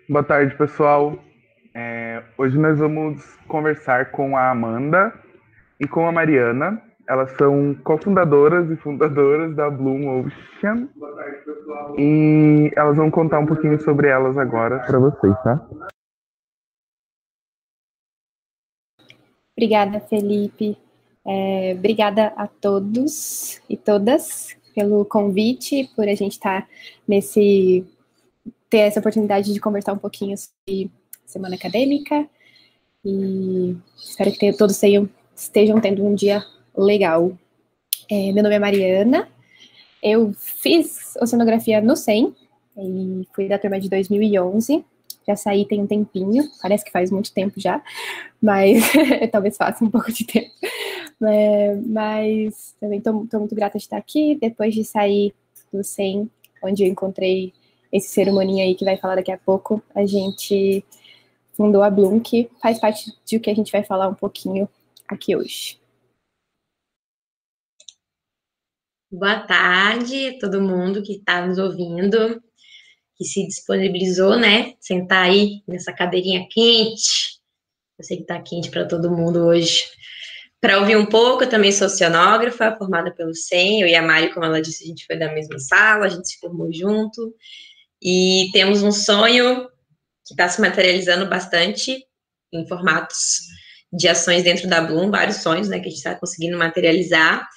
Boa tarde, pessoal. Hoje nós vamos conversar com a Amanda e com a Mariana. Elas são cofundadoras e fundadoras da Bloom Ocean. Boa tarde, pessoal. E elas vão contar um pouquinho sobre elas agora para vocês, tá? Obrigada, Felipe. Obrigada a todos e todas pelo convite, por a gente estar ter essa oportunidade de conversar um pouquinho sobre semana acadêmica, e espero que todos estejam tendo um dia legal. Meu nome é Mariana, eu fiz oceanografia no SEM, e fui da turma de 2011, já saí tem um tempinho, parece que faz muito tempo já, mas talvez faça um pouco de tempo. Mas também estou muito grata de estar aqui, depois de sair do SEM, onde eu encontrei esse ser humaninho aí que vai falar daqui a pouco. A gente fundou a Bloom, que faz parte do que a gente vai falar um pouquinho aqui hoje. Boa tarde a todo mundo que está nos ouvindo, que se disponibilizou, né, sentar aí nessa cadeirinha quente. Eu sei que está quente para todo mundo hoje. Para ouvir um pouco, eu também sou oceanógrafa, formada pelo SEM. Eu e a Mari, como ela disse, a gente foi da mesma sala, a gente se formou junto. E temos um sonho que está se materializando bastante em formatos de ações dentro da Bloom, vários sonhos, né, que a gente está conseguindo materializar.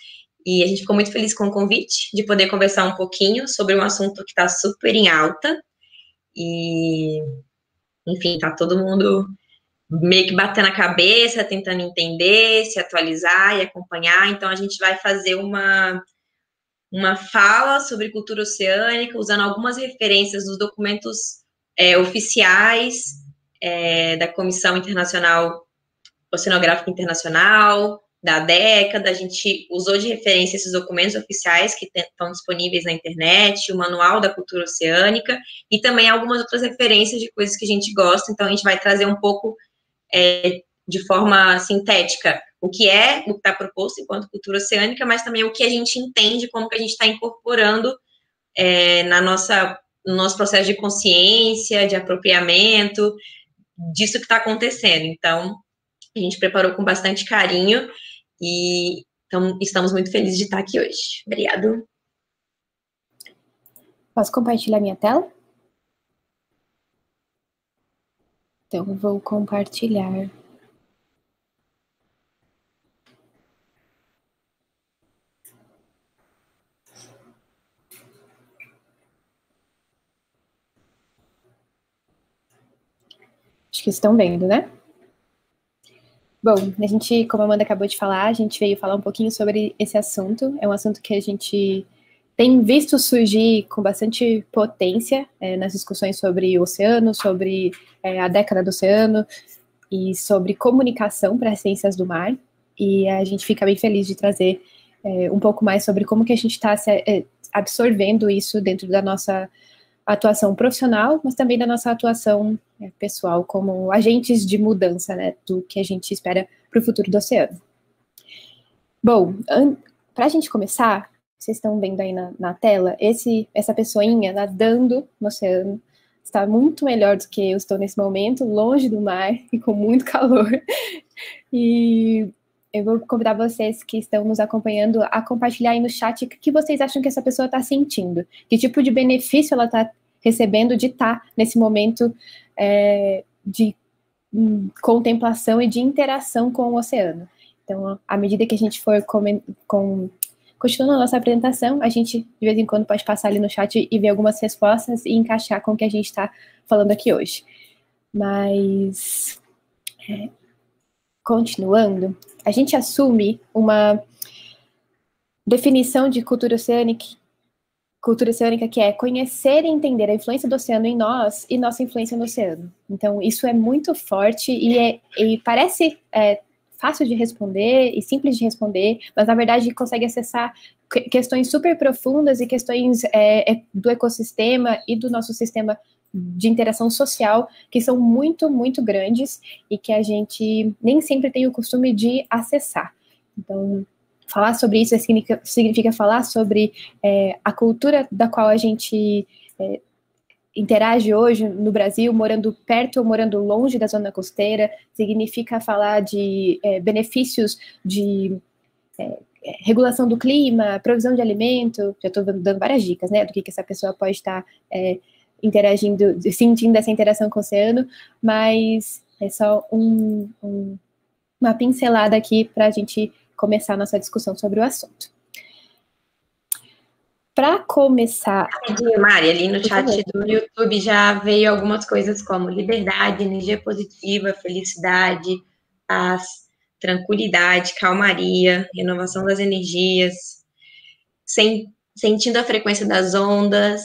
E a gente ficou muito feliz com o convite de poder conversar um pouquinho sobre um assunto que está super em alta. E, enfim, tá todo mundo meio que batendo a cabeça, tentando entender, se atualizar e acompanhar. Então, a gente vai fazer uma fala sobre cultura oceânica, usando algumas referências dos documentos oficiais da Comissão Internacional Oceanográfica Internacional, da década. A gente usou de referência esses documentos oficiais que estão disponíveis na internet, o Manual da Cultura Oceânica, e também algumas outras referências de coisas que a gente gosta. Então, a gente vai trazer um pouco de forma sintética o que está proposto enquanto cultura oceânica, mas também o que a gente entende, como que a gente está incorporando no nosso processo de consciência, de apropriamento, disso que está acontecendo. Então, a gente preparou com bastante carinho e então, estamos muito felizes de estar aqui hoje. Obrigada. Posso compartilhar minha tela? Então, vou compartilhar. Acho que estão vendo, né? Bom, a gente, como a Amanda acabou de falar, a gente veio falar um pouquinho sobre esse assunto. É um assunto que a gente tem visto surgir com bastante potência nas discussões sobre o oceano, sobre a década do oceano e sobre comunicação para as ciências do mar. E a gente fica bem feliz de trazer um pouco mais sobre como que a gente está absorvendo isso dentro da nossa atuação profissional, mas também da nossa atuação pessoal como agentes de mudança, né, do que a gente espera para o futuro do oceano. Bom, para a gente começar, vocês estão vendo aí na tela, essa pessoinha nadando no oceano está muito melhor do que eu estou nesse momento, longe do mar e com muito calor. E eu vou convidar vocês que estão nos acompanhando a compartilhar aí no chat o que vocês acham que essa pessoa está sentindo, que tipo de benefício ela está recebendo de estar nesse momento de contemplação e de interação com o oceano. Então, à medida que a gente for continuando a nossa apresentação, a gente, de vez em quando, pode passar ali no chat e ver algumas respostas e encaixar com o que a gente está falando aqui hoje. Mas, continuando, a gente assume uma definição de cultura oceânica cultura oceânica, que é conhecer e entender a influência do oceano em nós e nossa influência no oceano. Então, isso é muito forte e parece fácil de responder e simples de responder, mas, na verdade, consegue acessar questões super profundas e questões do ecossistema e do nosso sistema de interação social, que são muito, muito grandes e que a gente nem sempre tem o costume de acessar. Então, falar sobre isso significa falar sobre a cultura da qual a gente interage hoje no Brasil, morando perto ou morando longe da zona costeira, significa falar de benefícios de regulação do clima, provisão de alimento. Já estou dando várias dicas, né, do que essa pessoa pode estar interagindo, sentindo essa interação com o oceano, mas é só uma pincelada aqui para a gente começar a nossa discussão sobre o assunto. Para começar... Mari, ali no chat do YouTube já veio algumas coisas como liberdade, energia positiva, felicidade, paz, tranquilidade, calmaria, renovação das energias, sentindo a frequência das ondas,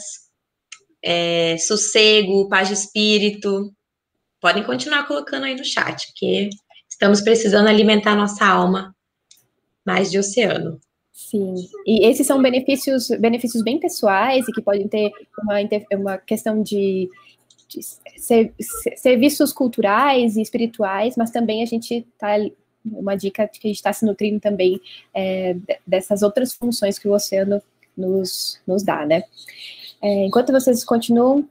sossego, paz de espírito. Podem continuar colocando aí no chat, porque estamos precisando alimentar nossa alma mais de oceano. Sim, e esses são benefícios bem pessoais e que podem ter uma questão de serviços culturais e espirituais, mas também a gente está, uma dica que a gente está se nutrindo também dessas outras funções que o oceano nos dá, né? Enquanto vocês continuam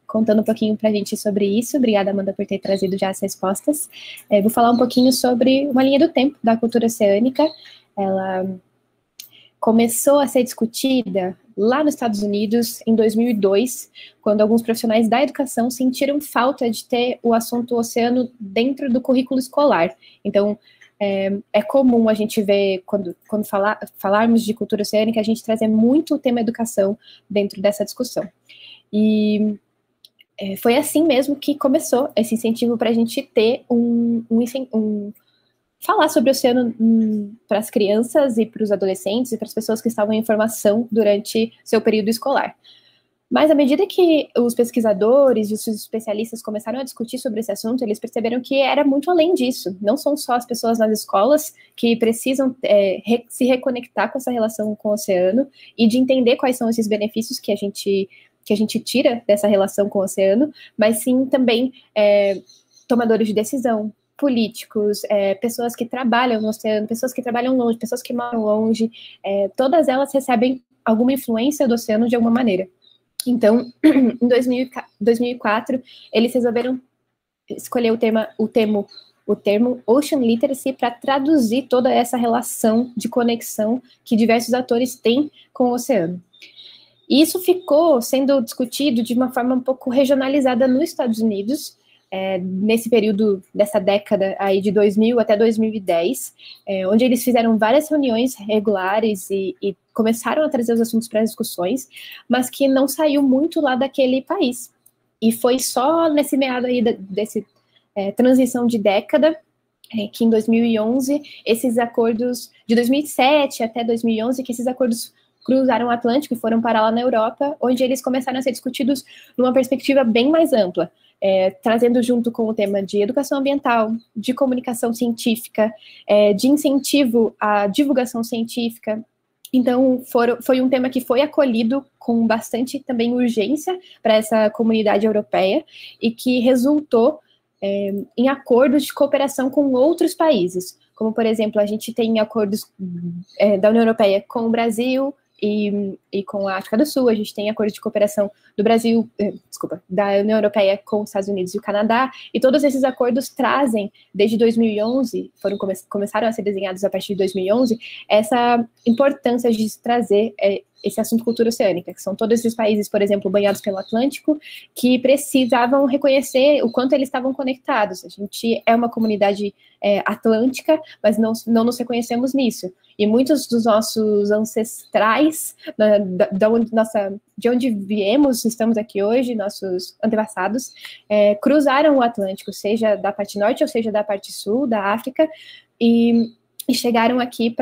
contando um pouquinho para a gente sobre isso, obrigada, Amanda, por ter trazido já as respostas. Vou falar um pouquinho sobre uma linha do tempo da cultura oceânica. Ela começou a ser discutida lá nos Estados Unidos em 2002, quando alguns profissionais da educação sentiram falta de ter o assunto oceano dentro do currículo escolar. Então, é comum a gente ver, quando falarmos de cultura oceânica, a gente trazer muito o tema educação dentro dessa discussão. E foi assim mesmo que começou esse incentivo para a gente ter falar sobre o oceano para as crianças e para os adolescentes e para as pessoas que estavam em formação durante seu período escolar. Mas à medida que os pesquisadores e os especialistas começaram a discutir sobre esse assunto, eles perceberam que era muito além disso. Não são só as pessoas nas escolas que precisam se reconectar com essa relação com o oceano e de entender quais são esses benefícios que a gente tira dessa relação com o oceano, mas sim também tomadores de decisão, políticos, pessoas que trabalham no oceano, pessoas que trabalham longe, pessoas que moram longe, todas elas recebem alguma influência do oceano de alguma maneira. Então, em 2004, eles resolveram escolher o termo Ocean Literacy para traduzir toda essa relação de conexão que diversos atores têm com o oceano. E isso ficou sendo discutido de uma forma um pouco regionalizada nos Estados Unidos, nesse período dessa década aí de 2000 até 2010, onde eles fizeram várias reuniões regulares e começaram a trazer os assuntos para as discussões, mas que não saiu muito lá daquele país. E foi só nesse meado aí desse transição de década, que em 2011, esses acordos, de 2007 até 2011, que esses acordos cruzaram o Atlântico e foram parar lá na Europa, onde eles começaram a ser discutidos numa perspectiva bem mais ampla, trazendo junto com o tema de educação ambiental, de comunicação científica, de incentivo à divulgação científica. Então, foi um tema que foi acolhido com bastante também urgência para essa comunidade europeia e que resultou em acordos de cooperação com outros países, como, por exemplo, a gente tem acordos da União Europeia com o Brasil e com a África do Sul, a gente tem acordos de cooperação do Brasil, da União Europeia com os Estados Unidos e o Canadá, e todos esses acordos trazem, desde 2011, começaram a ser desenhados a partir de 2011, essa importância de trazer esse assunto cultura oceânica, que são todos esses países, por exemplo, banhados pelo Atlântico, que precisavam reconhecer o quanto eles estavam conectados. A gente é uma comunidade atlântica, mas não nos reconhecemos nisso. E muitos dos nossos ancestrais, de onde viemos, estamos aqui hoje, nossos antepassados, cruzaram o Atlântico, seja da parte norte ou seja da parte sul da África, e chegaram aqui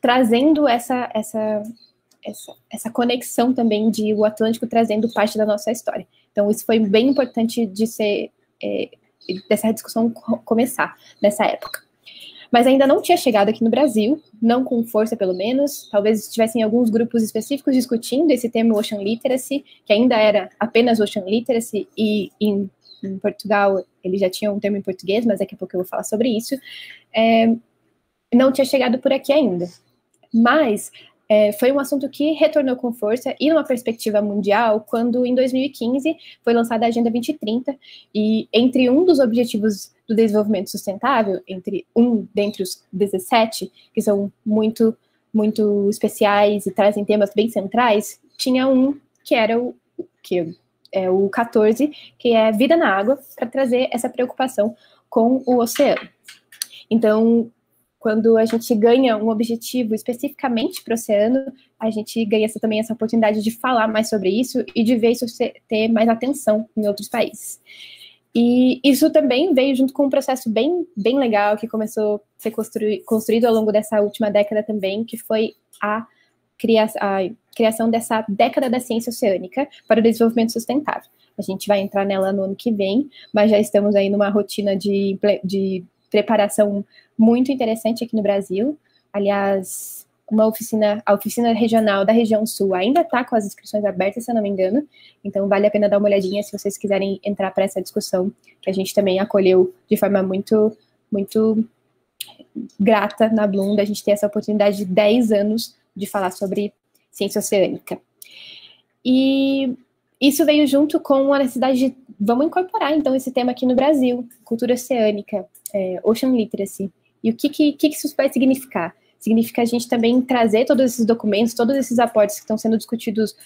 trazendo essa conexão também de o Atlântico trazendo parte da nossa história. Então, isso foi bem importante de ser, dessa discussão começar nessa época. Mas ainda não tinha chegado aqui no Brasil, não com força pelo menos, talvez tivessem alguns grupos específicos discutindo esse termo Ocean Literacy, que ainda era apenas Ocean Literacy, e em Portugal ele já tinha um termo em português, mas daqui a pouco eu vou falar sobre isso. Não tinha chegado por aqui ainda. Mas foi um assunto que retornou com força e numa perspectiva mundial, quando em 2015 foi lançada a Agenda 2030, e entre um dos objetivos do desenvolvimento sustentável, dentre os 17, que são muito, muito especiais e trazem temas bem centrais, tinha um que era o 14, que é Vida na Água, para trazer essa preocupação com o oceano. Então, quando a gente ganha um objetivo especificamente para o oceano, a gente ganha também essa oportunidade de falar mais sobre isso e de ver isso ter mais atenção em outros países. E isso também veio junto com um processo bem, bem legal que começou a ser construído ao longo dessa última década também, que foi a criação dessa década da ciência oceânica para o desenvolvimento sustentável. A gente vai entrar nela no ano que vem, mas já estamos aí numa rotina de preparação muito interessante aqui no Brasil. Aliás, a oficina regional da região sul ainda está com as inscrições abertas, se eu não me engano, então vale a pena dar uma olhadinha se vocês quiserem entrar para essa discussão, que a gente também acolheu de forma muito, muito grata na Bloom, a gente ter essa oportunidade de 10 anos de falar sobre ciência oceânica. E isso veio junto com a necessidade de, vamos incorporar então esse tema aqui no Brasil, cultura oceânica, Ocean Literacy, e o que isso vai significar? Significa a gente também trazer todos esses documentos, todos esses aportes que estão sendo discutidos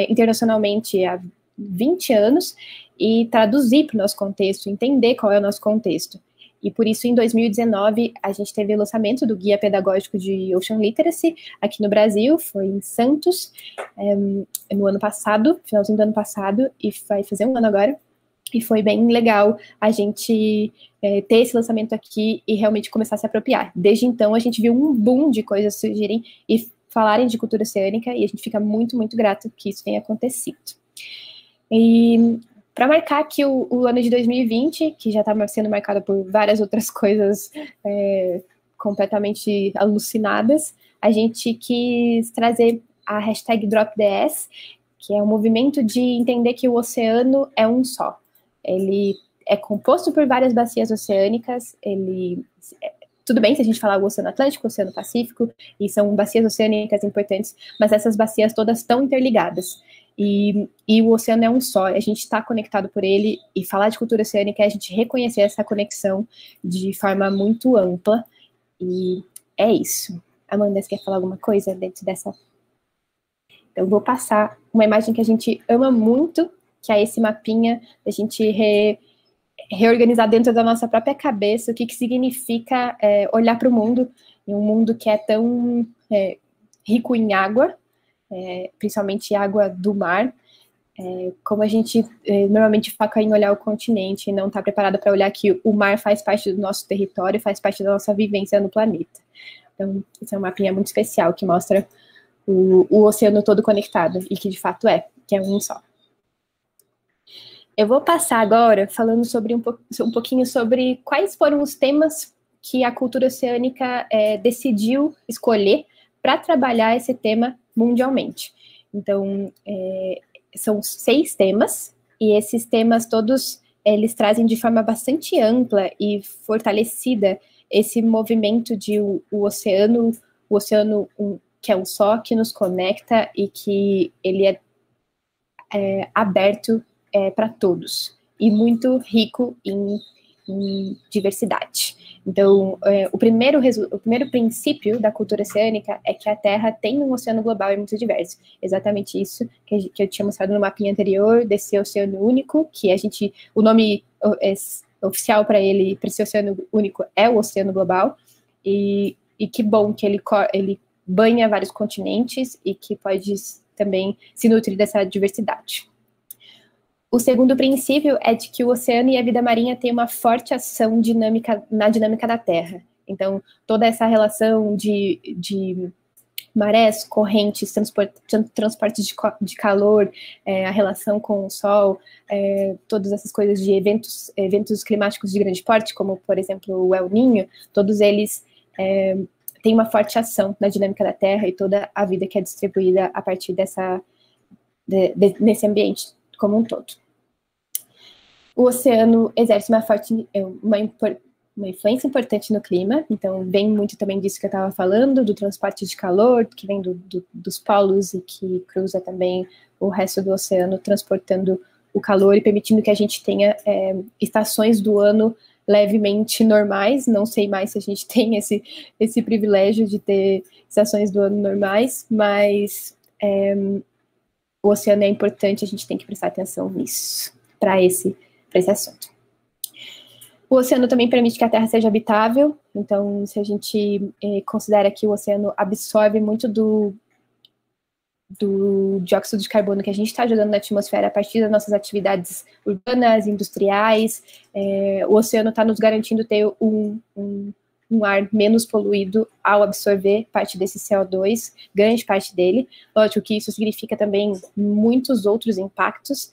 internacionalmente há 20 anos e traduzir para o nosso contexto, entender qual é o nosso contexto. E por isso, em 2019, a gente teve o lançamento do Guia Pedagógico de Ocean Literacy aqui no Brasil, foi em Santos, no ano passado, finalzinho do ano passado, e vai fazer um ano agora. E foi bem legal a gente ter esse lançamento aqui e realmente começar a se apropriar. Desde então, a gente viu um boom de coisas surgirem e falarem de cultura oceânica, e a gente fica muito, muito grato que isso tenha acontecido. E para marcar aqui o ano de 2020, que já está sendo marcado por várias outras coisas completamente alucinadas, a gente quis trazer a hashtag DropTheS, que é um movimento de entender que o oceano é um só. Ele é composto por várias bacias oceânicas, tudo bem se a gente falar o Oceano Atlântico, o Oceano Pacífico, e são bacias oceânicas importantes, mas essas bacias todas estão interligadas. E o oceano é um só, a gente está conectado por ele, e falar de cultura oceânica é a gente reconhecer essa conexão de forma muito ampla, e é isso. Amanda, você quer falar alguma coisa dentro dessa? Então, vou passar uma imagem que a gente ama muito, que é esse mapinha, a gente reorganizar dentro da nossa própria cabeça o que significa olhar para o mundo, em um mundo que é tão rico em água, principalmente água do mar, como a gente normalmente foca em olhar o continente e não está preparado para olhar que o mar faz parte do nosso território, faz parte da nossa vivência no planeta. Então, esse é um mapinha muito especial que mostra o oceano todo conectado, e que de fato que é um só. Eu vou passar agora falando sobre um pouquinho sobre quais foram os temas que a cultura oceânica decidiu escolher para trabalhar esse tema mundialmente. Então, são 6 temas, e esses temas todos, eles trazem de forma bastante ampla e fortalecida esse movimento de o oceano que é um só, que nos conecta e que ele é aberto para todos, e muito rico em diversidade. Então, o primeiro princípio da cultura oceânica é que a Terra tem um oceano global e muito diverso. Exatamente isso que eu tinha mostrado no mapinha anterior, desse oceano único, que o nome oficial para esse oceano único é o oceano global, e que bom que ele banha vários continentes e que pode também se nutrir dessa diversidade. O segundo princípio é de que o oceano e a vida marinha têm uma forte ação na dinâmica da Terra. Então, toda essa relação de marés, correntes, transportes de calor, a relação com o sol, todas essas coisas de eventos climáticos de grande porte, como, por exemplo, o El Niño, todos eles têm uma forte ação na dinâmica da Terra e toda a vida que é distribuída a partir nesse ambiente como um todo. O oceano exerce uma influência importante no clima, então vem muito também disso que eu estava falando, do transporte de calor, que vem dos polos e que cruza também o resto do oceano, transportando o calor e permitindo que a gente tenha estações do ano levemente normais. Não sei mais se a gente tem esse privilégio de ter estações do ano normais, mas o oceano é importante, a gente tem que prestar atenção nisso, para esse assunto. O oceano também permite que a Terra seja habitável, então se a gente considera que o oceano absorve muito do dióxido de carbono que a gente está jogando na atmosfera a partir das nossas atividades urbanas, industriais, o oceano está nos garantindo ter um ar menos poluído ao absorver parte desse CO2, grande parte dele. Lógico que isso significa também muitos outros impactos,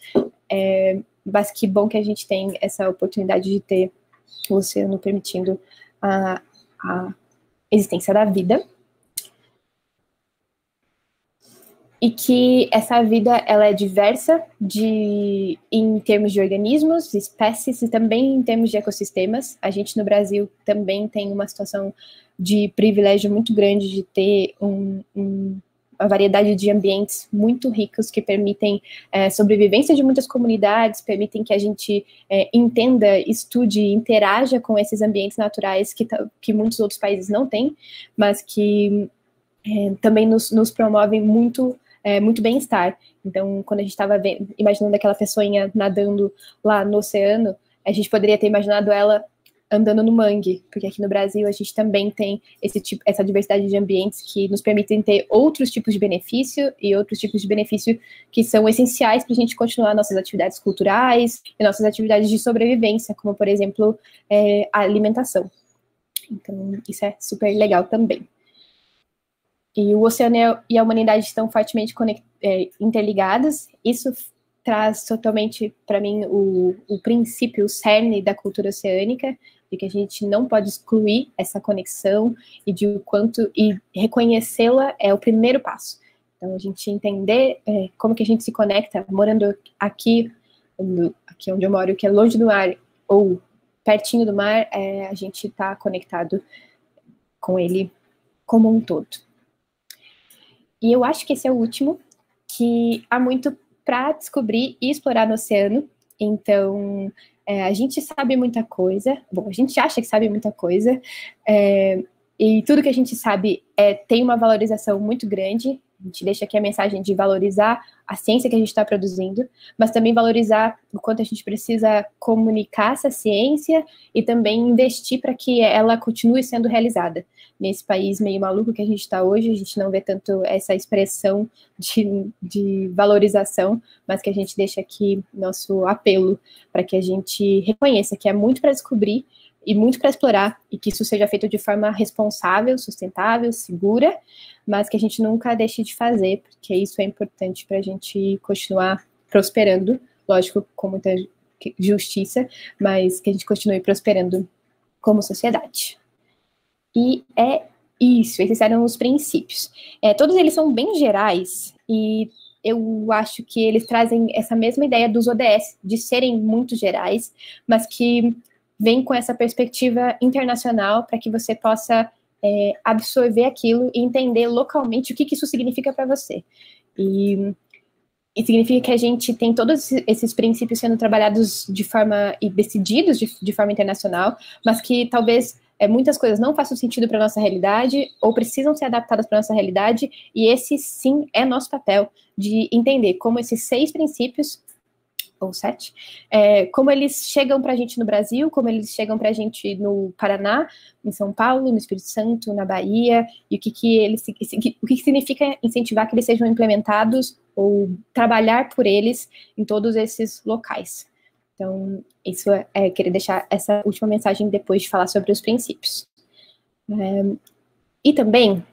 mas que bom que a gente tem essa oportunidade de ter o oceano permitindo a existência da vida. E que essa vida ela é diversa em termos de organismos, espécies e também em termos de ecossistemas. A gente no Brasil também tem uma situação de privilégio muito grande de ter uma variedade de ambientes muito ricos que permitem sobrevivência de muitas comunidades, permitem que a gente entenda, estude, interaja com esses ambientes naturais que muitos outros países não têm, mas que também nos promovem muito bem-estar. Então, quando a gente estava imaginando aquela pessoinha nadando lá no oceano, a gente poderia ter imaginado ela andando no mangue, porque aqui no Brasil a gente também tem essa diversidade de ambientes que nos permitem ter outros tipos de benefício e outros tipos de benefício que são essenciais para a gente continuar nossas atividades culturais e nossas atividades de sobrevivência, como, por exemplo, a alimentação. Então, isso é super legal também. E o oceano e a humanidade estão fortemente interligadas. Isso traz totalmente, para mim, o princípio, o cerne da cultura oceânica, de que a gente não pode excluir essa conexão e de o quanto e reconhecê-la é o primeiro passo. Então, a gente entender como que a gente se conecta, morando aqui onde eu moro, que é longe do mar ou pertinho do mar, a gente está conectado com ele como um todo. E eu acho que esse é o último, que há muito para descobrir e explorar no oceano. Então, a gente sabe muita coisa. Bom, a gente acha que sabe muita coisa. E tudo que a gente sabe tem uma valorização muito grande. A gente deixa aqui a mensagem de valorizar a ciência que a gente está produzindo, mas também valorizar o quanto a gente precisa comunicar essa ciência e também investir para que ela continue sendo realizada. Nesse país meio maluco que a gente está hoje, a gente não vê tanto essa expressão de valorização, mas que a gente deixa aqui nosso apelo para que a gente reconheça que é muito para descobrir e muito para explorar, e que isso seja feito de forma responsável, sustentável, segura, mas que a gente nunca deixe de fazer, porque isso é importante para a gente continuar prosperando, lógico, com muita justiça, mas que a gente continue prosperando como sociedade. E é isso, esses eram os princípios. Todos eles são bem gerais, e eu acho que eles trazem essa mesma ideia dos ODS, de serem muito gerais, mas que vem com essa perspectiva internacional para que você possa absorver aquilo e entender localmente o que isso significa para você. E significa que a gente tem todos esses princípios sendo trabalhados de forma e decididos de forma internacional, mas que talvez muitas coisas não façam sentido para a nossa realidade ou precisam ser adaptadas para a nossa realidade, e esse sim é nosso papel de entender como esses 6 princípios ou 7, como eles chegam para a gente no Brasil, como eles chegam para a gente no Paraná, em São Paulo, no Espírito Santo, na Bahia, e o que significa incentivar que eles sejam implementados ou trabalhar por eles em todos esses locais. Então, isso queria deixar essa última mensagem depois de falar sobre os princípios. E também,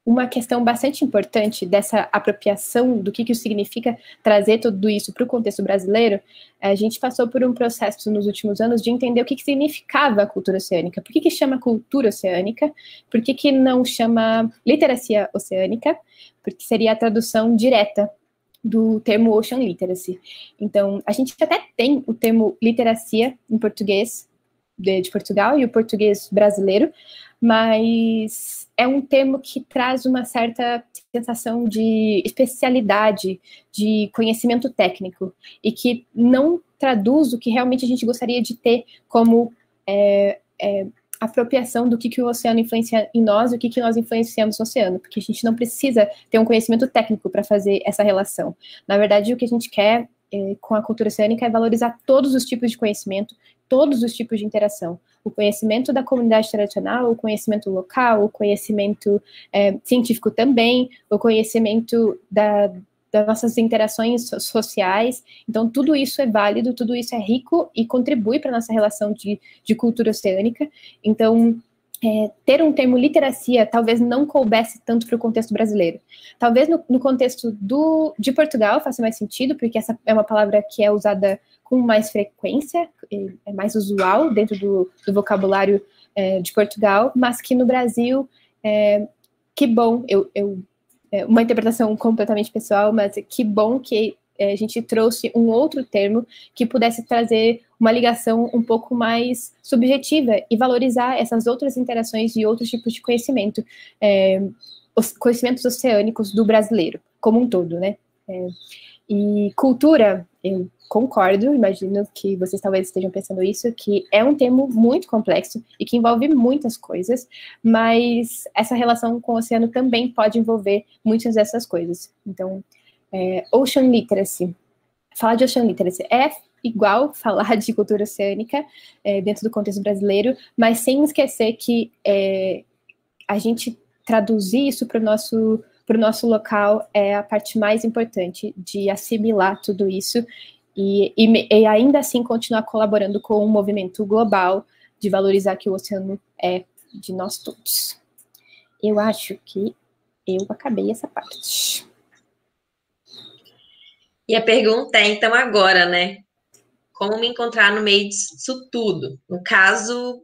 uma questão bastante importante dessa apropriação do que isso significa trazer tudo isso para o contexto brasileiro, a gente passou por um processo nos últimos anos de entender o que significava a cultura oceânica. Por que chama cultura oceânica? Por que não chama literacia oceânica? Porque seria a tradução direta do termo Ocean Literacy. Então, a gente até tem o termo literacia em português de Portugal e o português brasileiro, mas é um termo que traz uma certa sensação de especialidade, de conhecimento técnico, e que não traduz o que realmente a gente gostaria de ter como apropriação do que o oceano influencia em nós e o que nós influenciamos no oceano, porque a gente não precisa ter um conhecimento técnico para fazer essa relação. Na verdade, o que a gente quer com a cultura oceânica é valorizar todos os tipos de conhecimento, todos os tipos de interação. O conhecimento da comunidade tradicional, o conhecimento local, o conhecimento científico também, o conhecimento das nossas interações sociais. Então, tudo isso é válido, tudo isso é rico e contribui para a nossa relação de cultura oceânica. Então, ter um termo literacia talvez não coubesse tanto para o contexto brasileiro. Talvez no contexto de Portugal faça mais sentido, porque essa é uma palavra que é usada com mais frequência, é mais usual dentro do vocabulário de Portugal, mas que no Brasil, que bom, uma interpretação completamente pessoal, mas que bom que a gente trouxe um outro termo que pudesse trazer uma ligação um pouco mais subjetiva e valorizar essas outras interações e outros tipos de conhecimento, os conhecimentos oceânicos do brasileiro, como um todo, né? E cultura, eu concordo, imagino que vocês talvez estejam pensando isso, que é um termo muito complexo e que envolve muitas coisas, mas essa relação com o oceano também pode envolver muitas dessas coisas. Então, Ocean Literacy. Falar de Ocean Literacy é igual falar de cultura oceânica dentro do contexto brasileiro, mas sem esquecer que a gente traduzir isso para o nosso local é a parte mais importante de assimilar tudo isso e ainda assim continuar colaborando com um movimento global de valorizar que o oceano é de nós todos. Eu acho que eu acabei essa parte. E a pergunta é, então, agora, né? Como me encontrar no meio disso tudo? No caso,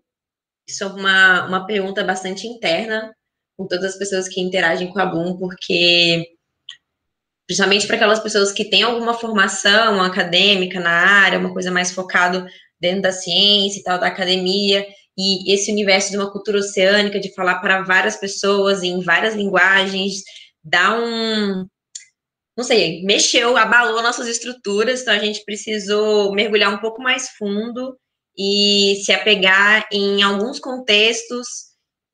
isso é uma pergunta bastante interna com todas as pessoas que interagem com a Bloom, porque, principalmente para aquelas pessoas que têm alguma formação acadêmica na área, uma coisa mais focada dentro da ciência e tal, da academia, e esse universo de uma cultura oceânica, de falar para várias pessoas em várias linguagens, dá não sei, mexeu, abalou nossas estruturas, então a gente precisou mergulhar um pouco mais fundo e se apegar em alguns contextos,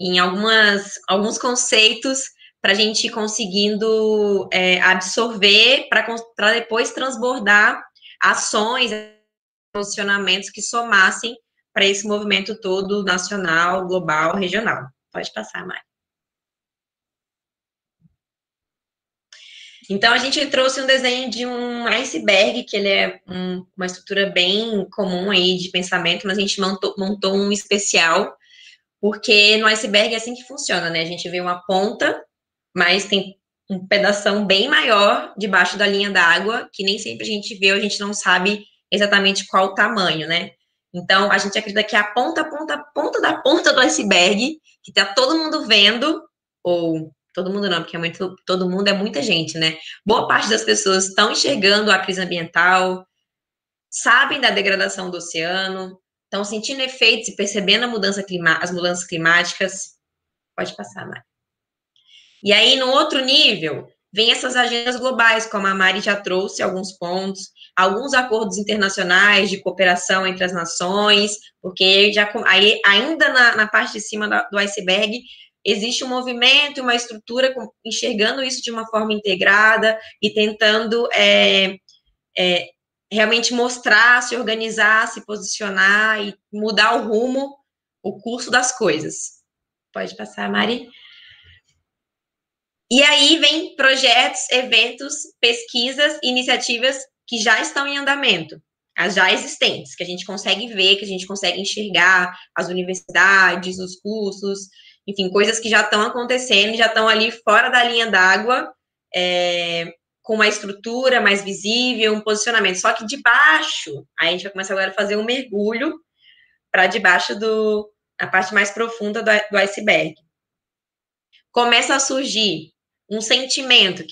em alguns conceitos, para a gente ir conseguindo absorver, para depois transbordar ações, posicionamentos que somassem para esse movimento todo nacional, global, regional. Pode passar, Mari. Então, a gente trouxe um desenho de um iceberg, que ele é uma estrutura bem comum aí de pensamento, mas a gente montou um especial, porque no iceberg é assim que funciona, né? A gente vê uma ponta, mas tem um pedação bem maior debaixo da linha d'água, que nem sempre a gente vê, a gente não sabe exatamente qual o tamanho, né? Então, a gente acredita que a ponta da ponta do iceberg, que tá todo mundo vendo, ou todo mundo não, porque todo mundo é muita gente, né? Boa parte das pessoas estão enxergando a crise ambiental, sabem da degradação do oceano, estão sentindo efeitos e percebendo as mudanças climáticas. Pode passar, Mari. E aí, no outro nível, vem essas agendas globais, como a Mari já trouxe alguns pontos, alguns acordos internacionais de cooperação entre as nações, porque aí, ainda na parte de cima do iceberg, existe um movimento e uma estrutura enxergando isso de uma forma integrada e tentando realmente mostrar, se organizar, se posicionar e mudar o rumo, o curso das coisas. Pode passar, Mari. E aí vem projetos, eventos, pesquisas, iniciativas que já estão em andamento, as já existentes, que a gente consegue ver, que a gente consegue enxergar, as universidades, os cursos, enfim, coisas que já estão acontecendo, já estão ali fora da linha d'água, com uma estrutura mais visível, um posicionamento. Só que debaixo, aí a gente vai começar agora a fazer um mergulho para debaixo a parte mais profunda do iceberg. Começa a surgir um sentimento,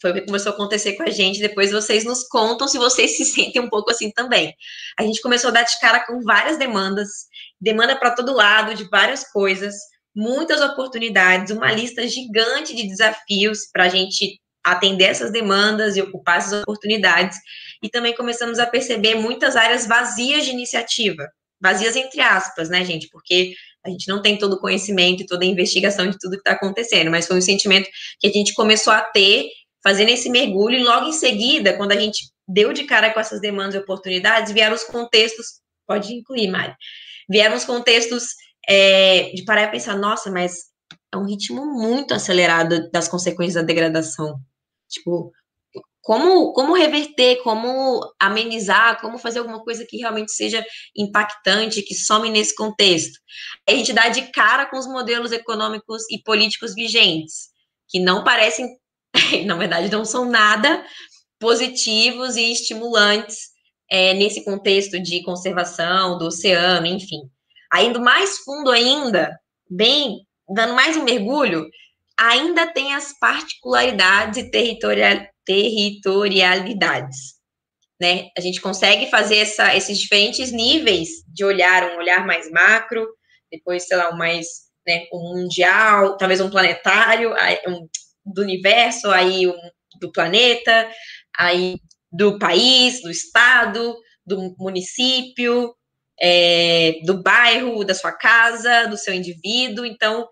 foi o que começou a acontecer com a gente, depois vocês nos contam se vocês se sentem um pouco assim também. A gente começou a dar de cara com várias demandas, demanda para todo lado, de várias coisas, muitas oportunidades, uma lista gigante de desafios para a gente atender essas demandas e ocupar essas oportunidades, e também começamos a perceber muitas áreas vazias de iniciativa, vazias entre aspas, né, gente, porque a gente não tem todo o conhecimento e toda a investigação de tudo que está acontecendo, mas foi um sentimento que a gente começou a ter, fazendo esse mergulho, e logo em seguida, quando a gente deu de cara com essas demandas e oportunidades, vieram os contextos, pode incluir, Mari, vieram os contextos de parar e pensar, nossa, mas é um ritmo muito acelerado das consequências da degradação. Tipo, como reverter, como amenizar, como fazer alguma coisa que realmente seja impactante, que some nesse contexto. A gente dá de cara com os modelos econômicos e políticos vigentes, que não parecem, na verdade, não são nada positivos e estimulantes nesse contexto de conservação do oceano, enfim. Indo mais fundo ainda, dando mais um mergulho, ainda tem as particularidades e territorialidades, né? A gente consegue fazer esses diferentes níveis de olhar, um olhar mais macro, depois, sei lá, um mundial, talvez um planetário, do universo, aí do planeta, aí do país, do estado, do município, do bairro, da sua casa, do seu indivíduo. Então,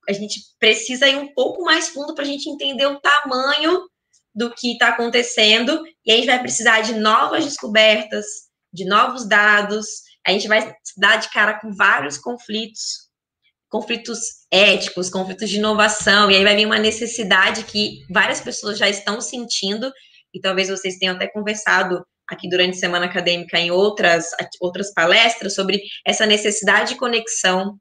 a gente precisa ir um pouco mais fundo para a gente entender o tamanho do que está acontecendo, e a gente vai precisar de novas descobertas, de novos dados, a gente vai dar de cara com vários conflitos éticos, conflitos de inovação, e aí vai vir uma necessidade que várias pessoas já estão sentindo, e talvez vocês tenham até conversado aqui durante a semana acadêmica em outras palestras sobre essa necessidade de conexão,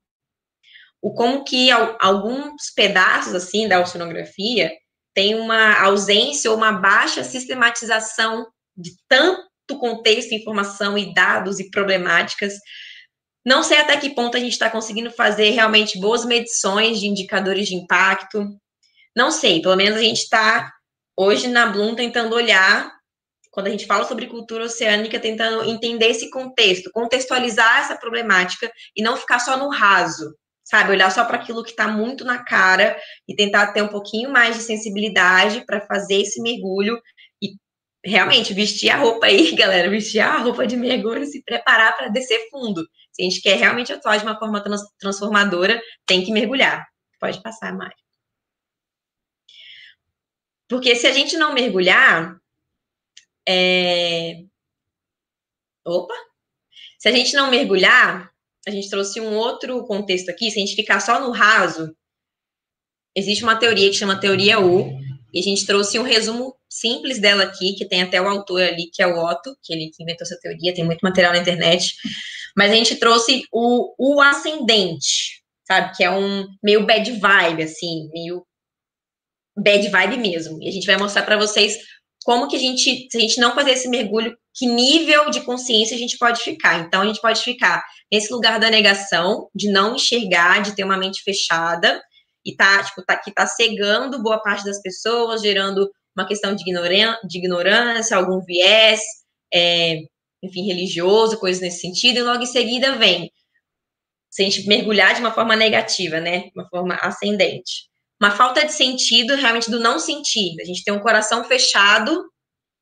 como que alguns pedaços, assim, da oceanografia tem uma ausência ou uma baixa sistematização de tanto contexto, informação e dados e problemáticas. Não sei até que ponto a gente está conseguindo fazer realmente boas medições de indicadores de impacto. Não sei, pelo menos a gente está, hoje na Bloom, tentando olhar, quando a gente fala sobre cultura oceânica, tentando entender esse contexto, contextualizar essa problemática e não ficar só no raso, sabe? Olhar só para aquilo que está muito na cara e tentar ter um pouquinho mais de sensibilidade para fazer esse mergulho e realmente vestir a roupa aí, galera, vestir a roupa de mergulho e se preparar para descer fundo. Se a gente quer realmente atuar de uma forma transformadora, tem que mergulhar. Pode passar, Mari. Porque se a gente não mergulhar, se a gente não mergulhar, a gente trouxe um outro contexto aqui, se a gente ficar só no raso, existe uma teoria que chama Teoria U, e a gente trouxe um resumo simples dela aqui, que tem até o autor ali, que é o Otto, que ele que inventou essa teoria, tem muito material na internet, mas a gente trouxe o ascendente, sabe, que é um meio bad vibe, assim, meio bad vibe mesmo, e a gente vai mostrar para vocês como que se a gente não fazer esse mergulho, que nível de consciência a gente pode ficar. Então, a gente pode ficar nesse lugar da negação, de não enxergar, de ter uma mente fechada, e que tá cegando boa parte das pessoas, gerando uma questão de ignorância, algum viés, enfim, religioso, coisas nesse sentido, e logo em seguida vem, se a gente mergulhar de uma forma negativa, né, uma forma ascendente. Uma falta de sentido, realmente, do não sentir. A gente tem um coração fechado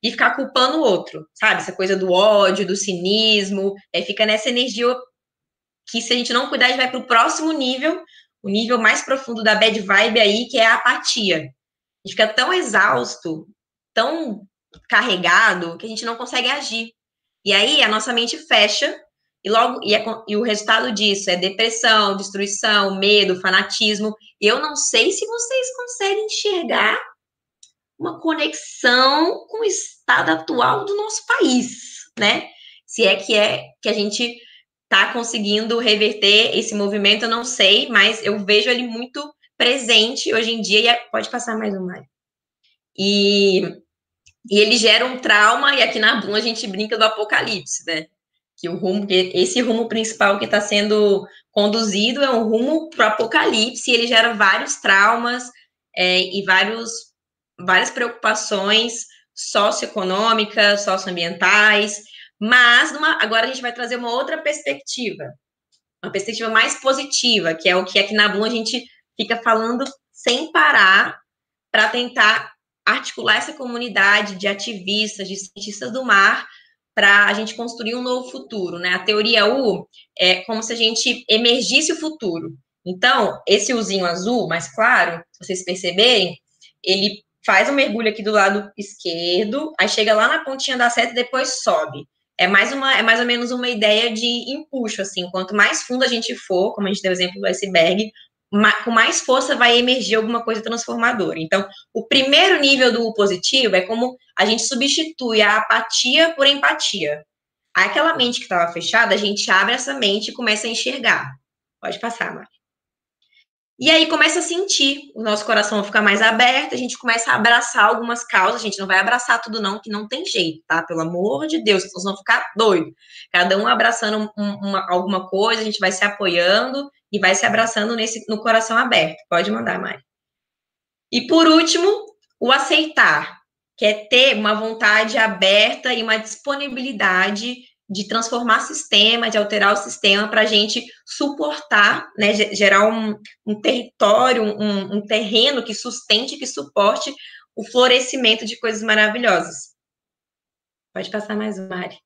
e ficar culpando o outro, sabe? Essa coisa do ódio, do cinismo, fica nessa energia que, se a gente não cuidar, a gente vai para o próximo nível, o nível mais profundo da bad vibe aí, que é a apatia. A gente fica tão exausto, tão carregado, que a gente não consegue agir. E aí, a nossa mente fecha, e o resultado disso é depressão, destruição, medo, fanatismo. Eu não sei se vocês conseguem enxergar uma conexão com o estado atual do nosso país, né? Se é que a gente está conseguindo reverter esse movimento, eu não sei, mas eu vejo ele muito presente hoje em dia, e pode passar mais um, Mário. E ele gera um trauma, e aqui na Bloom a gente brinca do apocalipse, né? Esse rumo principal que está sendo conduzido é um rumo para o apocalipse, e ele gera vários traumas e várias preocupações socioeconômicas, socioambientais, mas agora a gente vai trazer uma outra perspectiva, uma perspectiva mais positiva, que é o que aqui na Bloom a gente fica falando sem parar para tentar articular essa comunidade de ativistas, de cientistas do mar, para a gente construir um novo futuro, né? A teoria U é como se a gente emergisse o futuro. Então, esse Uzinho azul, mais claro, se vocês perceberem, ele faz um mergulho aqui do lado esquerdo, aí chega lá na pontinha da seta e depois sobe. É mais ou menos uma ideia de empuxo, assim, quanto mais fundo a gente for, como a gente deu o exemplo do iceberg, com mais força vai emergir alguma coisa transformadora. Então, o primeiro nível do positivo é como a gente substitui a apatia por empatia. Aquela mente que estava fechada, a gente abre essa mente e começa a enxergar. Pode passar, Mari. E aí começa a sentir, o nosso coração fica mais aberto, a gente começa a abraçar algumas causas, a gente não vai abraçar tudo não, que não tem jeito, tá? Pelo amor de Deus, vocês vão ficar doidos. Cada um abraçando alguma coisa, a gente vai se apoiando e vai se abraçando no coração aberto. Pode mandar, Mari. E por último, o aceitar, que é ter uma vontade aberta e uma disponibilidade de transformar sistema, de alterar o sistema para a gente suportar, né, gerar um território, um terreno que sustente, que suporte o florescimento de coisas maravilhosas. Pode passar mais um, Mari.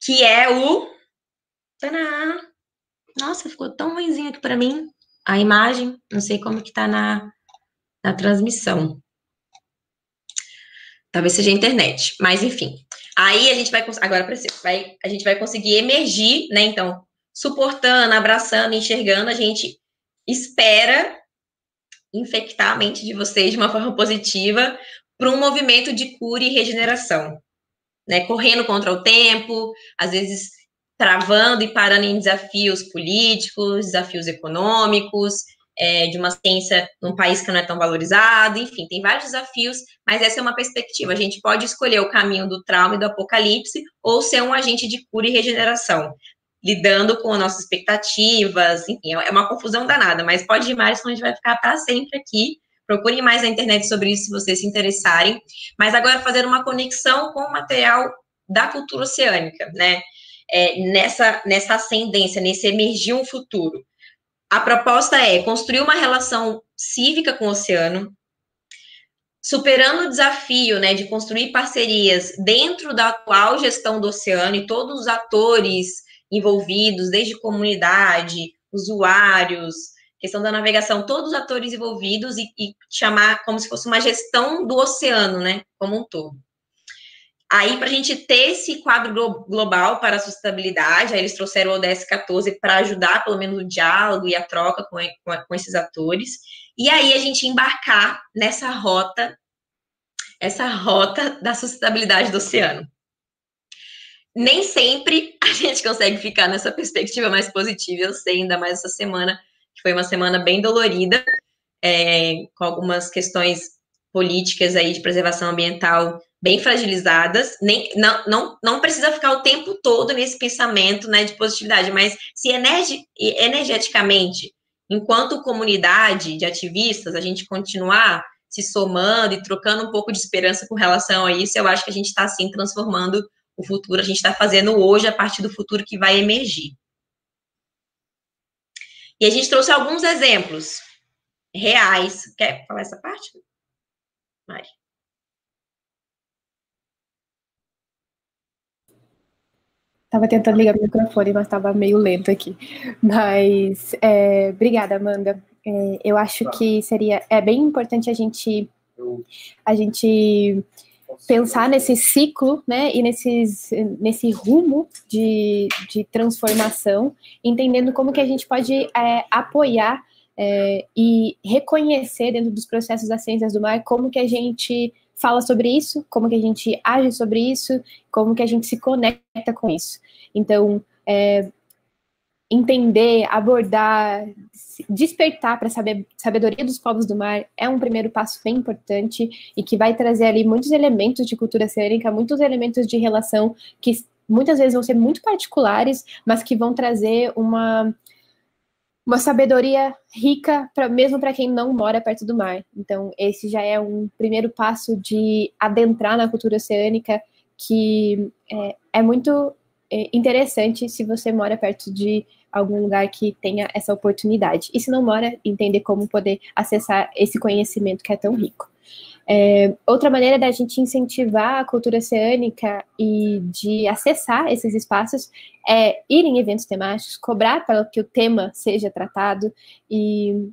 Que é o... Tadã! Nossa, ficou tão ruimzinho aqui para mim a imagem, não sei como que tá na transmissão. Talvez seja a internet, mas enfim. Aí a gente vai, agora a gente vai conseguir emergir, né? Então, suportando, abraçando, enxergando, a gente espera infectar a mente de vocês de uma forma positiva para um movimento de cura e regeneração, né? Correndo contra o tempo, às vezes travando e parando em desafios políticos, desafios econômicos, de uma ciência num país que não é tão valorizado, enfim, tem vários desafios, mas essa é uma perspectiva. A gente pode escolher o caminho do trauma e do apocalipse ou ser um agente de cura e regeneração, lidando com as nossas expectativas, enfim, é uma confusão danada, mas pode ir mais, senão a gente vai ficar para sempre aqui. Procurem mais na internet sobre isso, se vocês se interessarem. Mas agora fazer uma conexão com o material da cultura oceânica, né? Nessa ascendência, nesse emergir um futuro. A proposta é construir uma relação cívica com o oceano, superando o desafio, né, de construir parcerias dentro da atual gestão do oceano e todos os atores envolvidos, desde comunidade, usuários, questão da navegação, todos os atores envolvidos e chamar como se fosse uma gestão do oceano, né, como um todo. Aí, para a gente ter esse quadro global para a sustentabilidade, aí eles trouxeram o ODS 14 para ajudar, pelo menos, o diálogo e a troca com esses atores. E aí, a gente embarcar nessa rota, da sustentabilidade do oceano. Nem sempre a gente consegue ficar nessa perspectiva mais positiva, eu sei, ainda mais essa semana, que foi uma semana bem dolorida, com algumas questões políticas aí de preservação ambiental bem fragilizadas, não precisa ficar o tempo todo nesse pensamento, né, de positividade, mas se energeticamente, enquanto comunidade de ativistas, a gente continuar se somando e trocando um pouco de esperança com relação a isso, eu acho que a gente está, sim, transformando o futuro, a gente está fazendo hoje a partir do futuro que vai emergir. E a gente trouxe alguns exemplos reais. Quer falar essa parte, Mari? Estava tentando ligar o microfone, mas estava meio lento aqui. Mas, obrigada, Amanda. Eu acho que é bem importante a gente pensar nesse ciclo, né, e nesse rumo de transformação, entendendo como que a gente pode apoiar e reconhecer dentro dos processos das ciências do mar como que a gente fala sobre isso, como que a gente age sobre isso, como que a gente se conecta com isso. Então, entender, abordar, despertar para a sabedoria dos povos do mar é um primeiro passo bem importante e que vai trazer ali muitos elementos de cultura oceânica, muitos elementos de relação que muitas vezes vão ser muito particulares, mas que vão trazer uma sabedoria rica, mesmo para quem não mora perto do mar. Então, esse já é um primeiro passo de adentrar na cultura oceânica, que é muito interessante se você mora perto de algum lugar que tenha essa oportunidade. E se não mora, entender como poder acessar esse conhecimento que é tão rico. Outra maneira da gente incentivar a cultura oceânica e de acessar esses espaços é ir em eventos temáticos, cobrar para que o tema seja tratado e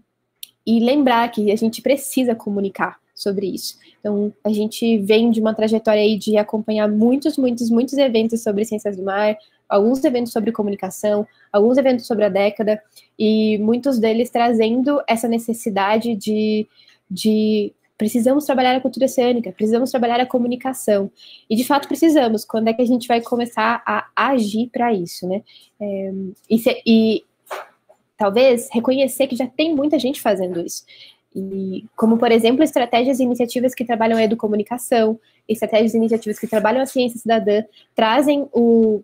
lembrar que a gente precisa comunicar sobre isso. Então, a gente vem de uma trajetória aí de acompanhar muitos eventos sobre ciências do mar, alguns eventos sobre comunicação, alguns eventos sobre a década, e muitos deles trazendo essa necessidade de precisamos trabalhar a cultura oceânica, precisamos trabalhar a comunicação. E, de fato, precisamos. Quando é que a gente vai começar a agir para isso, né? E talvez reconhecer que já tem muita gente fazendo isso. E, como, por exemplo, estratégias e iniciativas que trabalham a educomunicação, estratégias e iniciativas que trabalham a ciência cidadã, trazem o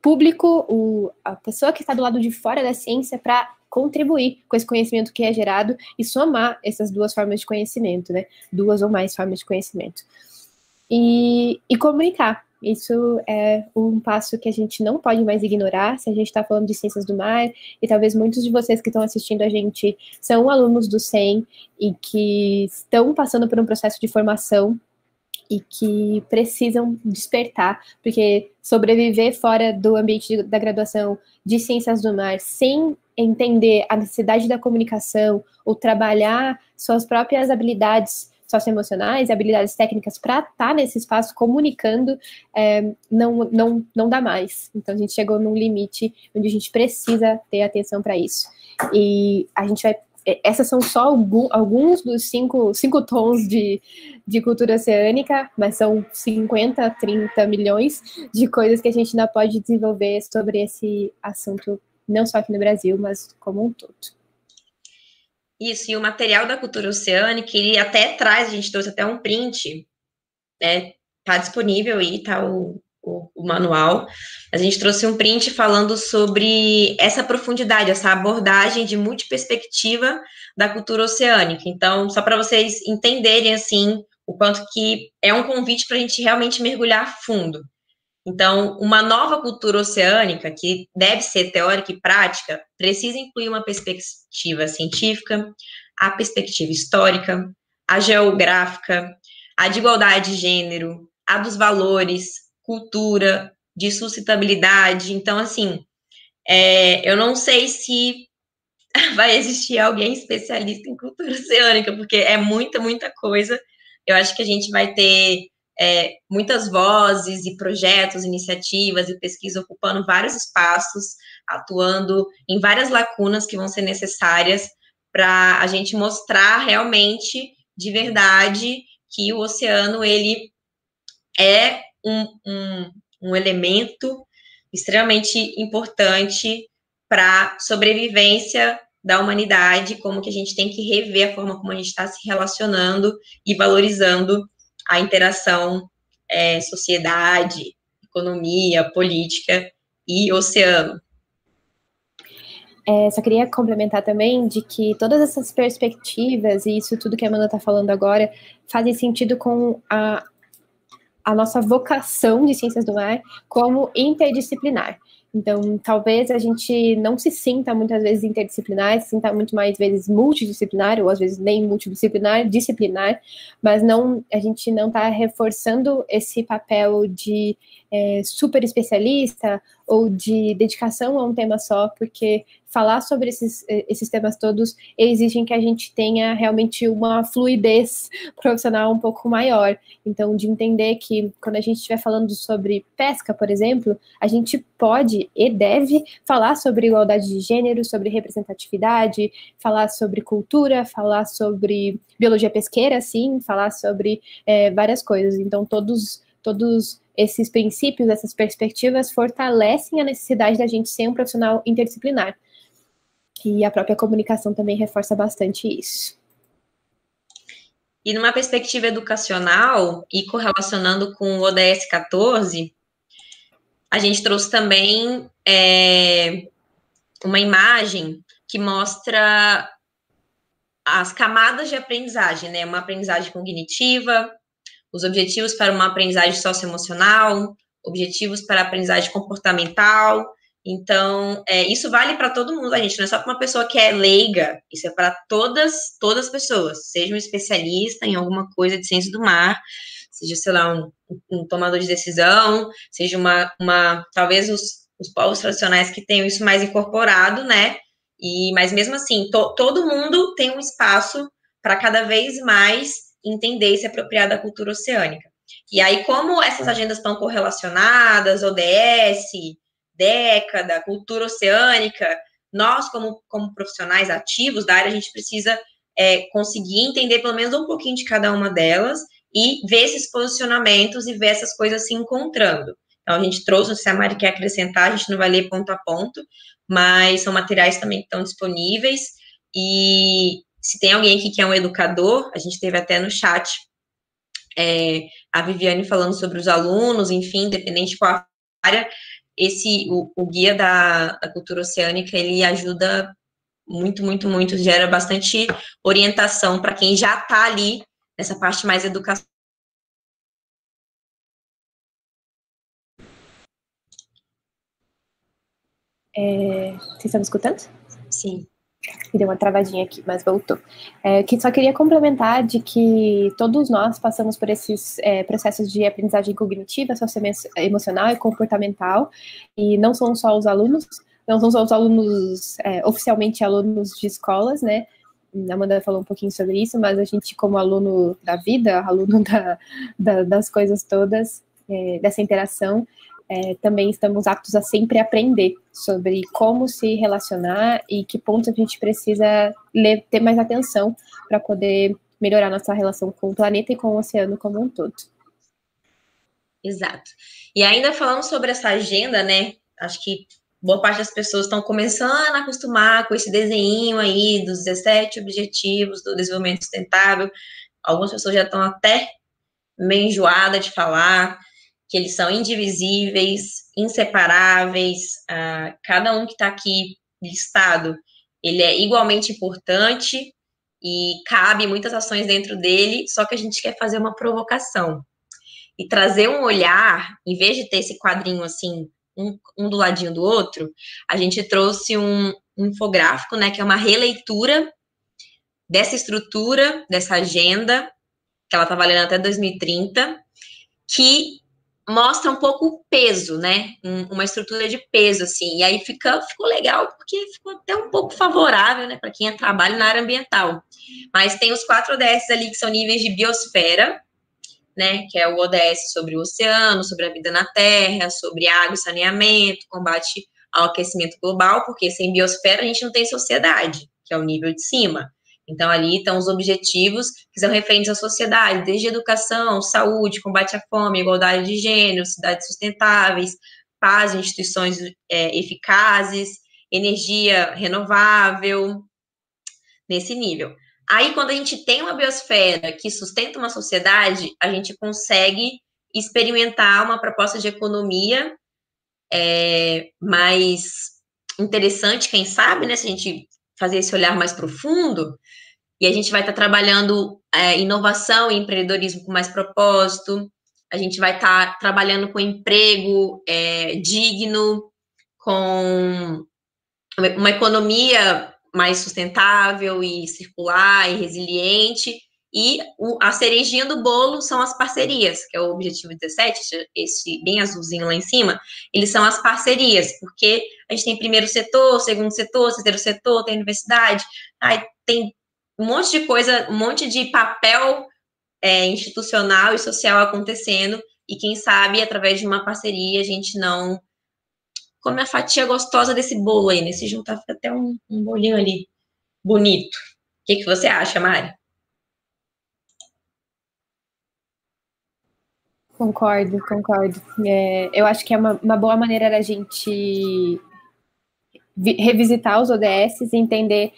público, a pessoa que está do lado de fora da ciência para contribuir com esse conhecimento que é gerado e somar essas duas formas de conhecimento, né? Duas ou mais formas de conhecimento. E comunicar. Isso é um passo que a gente não pode mais ignorar se a gente está falando de ciências do mar, e talvez muitos de vocês que estão assistindo a gente são alunos do SEM e que estão passando por um processo de formação e que precisam despertar, porque sobreviver fora do ambiente da graduação de ciências do mar sem entender a necessidade da comunicação ou trabalhar suas próprias habilidades socioemocionais, habilidades técnicas para estar nesse espaço comunicando, não dá mais. Então, a gente chegou num limite onde a gente precisa ter atenção para isso. E a gente vai... Essas são só alguns dos cinco tons de cultura oceânica, mas são 50, 30 milhões de coisas que a gente ainda pode desenvolver sobre esse assunto, não só aqui no Brasil, mas como um todo. Isso, e o material da cultura oceânica, ele até traz, a gente trouxe até um print, né? Tá disponível aí, tá o manual. A gente trouxe um print falando sobre essa profundidade, essa abordagem de multiperspectiva da cultura oceânica. Então, só para vocês entenderem, assim, o quanto que é um convite para a gente realmente mergulhar a fundo. Então, uma nova cultura oceânica, que deve ser teórica e prática, precisa incluir uma perspectiva científica, a perspectiva histórica, a geográfica, a de igualdade de gênero, a dos valores, cultura, de sustentabilidade. Então, assim, eu não sei se vai existir alguém especialista em cultura oceânica, porque é muita coisa. Eu acho que a gente vai ter muitas vozes e projetos, iniciativas e pesquisa ocupando vários espaços, atuando em várias lacunas que vão ser necessárias para a gente mostrar realmente, de verdade, que o oceano, ele é um elemento extremamente importante para a sobrevivência da humanidade, como que a gente tem que rever a forma como a gente está se relacionando e valorizando a interação sociedade, economia, política e oceano. Só queria complementar também de que todas essas perspectivas e isso tudo que a Amanda está falando agora fazem sentido com a nossa vocação de ciências do mar como interdisciplinar. Então, talvez a gente não se sinta muitas vezes interdisciplinar, se sinta muito mais vezes multidisciplinar, ou às vezes nem multidisciplinar, disciplinar, mas a gente não está reforçando esse papel de super especialista ou de dedicação a um tema só, porque falar sobre esses temas todos exigem que a gente tenha realmente uma fluidez profissional um pouco maior. Então, de entender que quando a gente estiver falando sobre pesca, por exemplo, a gente pode e deve falar sobre igualdade de gênero, sobre representatividade, falar sobre cultura, falar sobre biologia pesqueira, sim, falar sobre várias coisas. Então, todos todos esses princípios, essas perspectivas fortalecem a necessidade da gente ser um profissional interdisciplinar. E a própria comunicação também reforça bastante isso. E numa perspectiva educacional, e correlacionando com o ODS 14, a gente trouxe também uma imagem que mostra as camadas de aprendizagem, né? Uma aprendizagem cognitiva, os objetivos para uma aprendizagem socioemocional, objetivos para a aprendizagem comportamental. Então, isso vale para todo mundo, a gente, não é só para uma pessoa que é leiga, isso é para todas as pessoas, seja um especialista em alguma coisa de ciência do mar, seja, sei lá, um tomador de decisão, seja talvez os povos tradicionais que tenham isso mais incorporado, né? Mas mesmo assim, todo mundo tem um espaço para cada vez mais entender e se apropriar da cultura oceânica. E aí, como essas agendas estão correlacionadas, ODS, década, cultura oceânica, nós, como profissionais ativos da área, a gente precisa conseguir entender pelo menos um pouquinho de cada uma delas e ver esses posicionamentos e ver essas coisas se encontrando. Então, a gente trouxe, se a Mari quer acrescentar, a gente não vai ler ponto a ponto, mas são materiais também que estão disponíveis, e se tem alguém aqui que é um educador, a gente teve até no chat a Viviane falando sobre os alunos, enfim, independente de qual área, o guia da cultura oceânica, ele ajuda muito, muito, muito, gera bastante orientação para quem já está ali nessa parte mais educacional. Vocês estão me escutando? Sim. Deu uma travadinha aqui, mas voltou. Só queria complementar de que todos nós passamos por esses processos de aprendizagem cognitiva, socioemocional e comportamental, e não são só os alunos, oficialmente alunos de escolas, né? A Amanda falou um pouquinho sobre isso, mas a gente, como aluno da vida, aluno das coisas todas, dessa interação, também estamos aptos a sempre aprender sobre como se relacionar e que pontos a gente precisa ter mais atenção para poder melhorar nossa relação com o planeta e com o oceano como um todo. Exato. E ainda falando sobre essa agenda, né, acho que boa parte das pessoas estão começando a acostumar com esse desenho aí dos 17 objetivos do desenvolvimento sustentável. Algumas pessoas já estão até meio enjoadas de falar que eles são indivisíveis, inseparáveis, cada um que está aqui listado, ele é igualmente importante e cabe muitas ações dentro dele, só que a gente quer fazer uma provocação e trazer um olhar, em vez de ter esse quadrinho assim, um do ladinho do outro, a gente trouxe um infográfico, né, que é uma releitura dessa estrutura, dessa agenda, que ela está valendo até 2030, que mostra um pouco o peso, né? Uma estrutura de peso, assim. E aí ficou legal, porque ficou até um pouco favorável, né, para quem trabalha na área ambiental. Mas tem os 4 ODS ali, que são níveis de biosfera, né? Que é o ODS sobre o oceano, sobre a vida na Terra, sobre água e saneamento, combate ao aquecimento global, porque sem biosfera a gente não tem sociedade, que é o nível de cima. Então, ali estão os objetivos que são referentes à sociedade, desde educação, saúde, combate à fome, igualdade de gênero, cidades sustentáveis, paz, instituições eficazes, energia renovável, nesse nível. Aí, quando a gente tem uma biosfera que sustenta uma sociedade, a gente consegue experimentar uma proposta de economia mais interessante, quem sabe, né? Se a gente fazer esse olhar mais profundo, e a gente vai estar trabalhando inovação e empreendedorismo com mais propósito, a gente vai estar trabalhando com emprego digno, com uma economia mais sustentável e circular e resiliente, e a cerejinha do bolo são as parcerias, que é o objetivo 17, esse bem azulzinho lá em cima, eles são as parcerias, porque a gente tem primeiro setor, segundo setor, terceiro setor, tem universidade, aí tem um monte de coisa, um monte de papel institucional e social acontecendo, e quem sabe, através de uma parceria, a gente não come a fatia gostosa desse bolo aí, né? Se juntar, fica até um bolinho ali bonito. O que você acha, Mari? Concordo. Eu acho que é uma boa maneira da gente revisitar os ODS e entender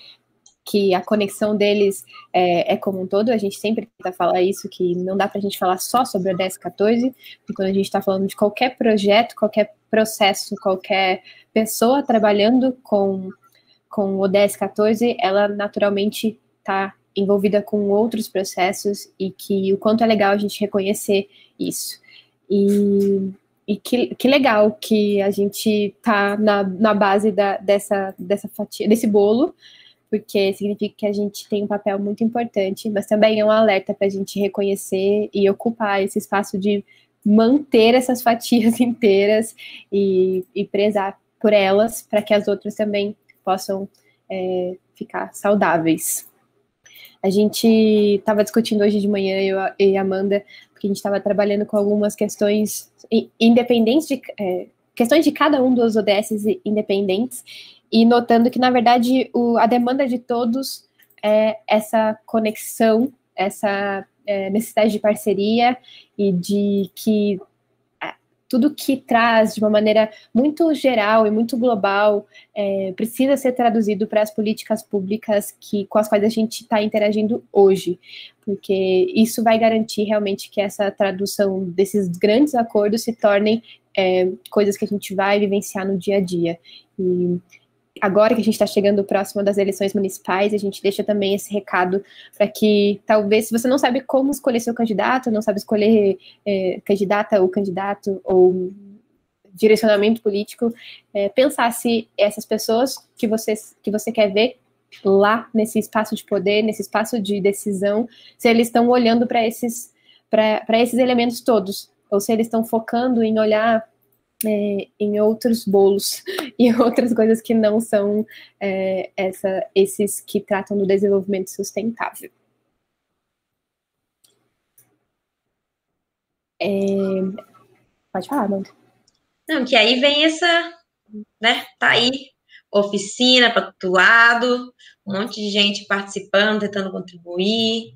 que a conexão deles é como um todo. A gente sempre tenta falar isso, que não dá para a gente falar só sobre o ODS 14, porque quando a gente está falando de qualquer projeto, qualquer processo, qualquer pessoa trabalhando com o ODS 14, ela naturalmente está envolvida com outros processos, e que o quanto é legal a gente reconhecer isso. E que legal que a gente tá na base dessa fatia, desse bolo, porque significa que a gente tem um papel muito importante, mas também é um alerta para a gente reconhecer e ocupar esse espaço de manter essas fatias inteiras e prezar por elas, para que as outras também possam ficar saudáveis. A gente estava discutindo hoje de manhã, eu e a Amanda, porque a gente estava trabalhando com algumas questões independentes, questões de cada um dos ODS independentes, e notando que, na verdade, a demanda de todos é essa conexão, essa necessidade de parceria, e de que tudo que traz de uma maneira muito geral e muito global precisa ser traduzido para as políticas públicas com as quais a gente está interagindo hoje, porque isso vai garantir realmente que essa tradução desses grandes acordos se tornem coisas que a gente vai vivenciar no dia a dia. E agora que a gente está chegando próximo das eleições municipais, a gente deixa também esse recado para que, talvez, se você não sabe como escolher seu candidato, não sabe escolher candidata ou candidato, ou direcionamento político, pensar se essas pessoas que você quer ver lá nesse espaço de poder, nesse espaço de decisão, se eles estão olhando para esses elementos todos, ou se eles estão focando em olhar em outros bolos e outras coisas que não são esses que tratam do desenvolvimento sustentável. Pode falar, Amanda. Não, que aí vem essa, né, tá aí, oficina para todo lado, um monte de gente participando, tentando contribuir.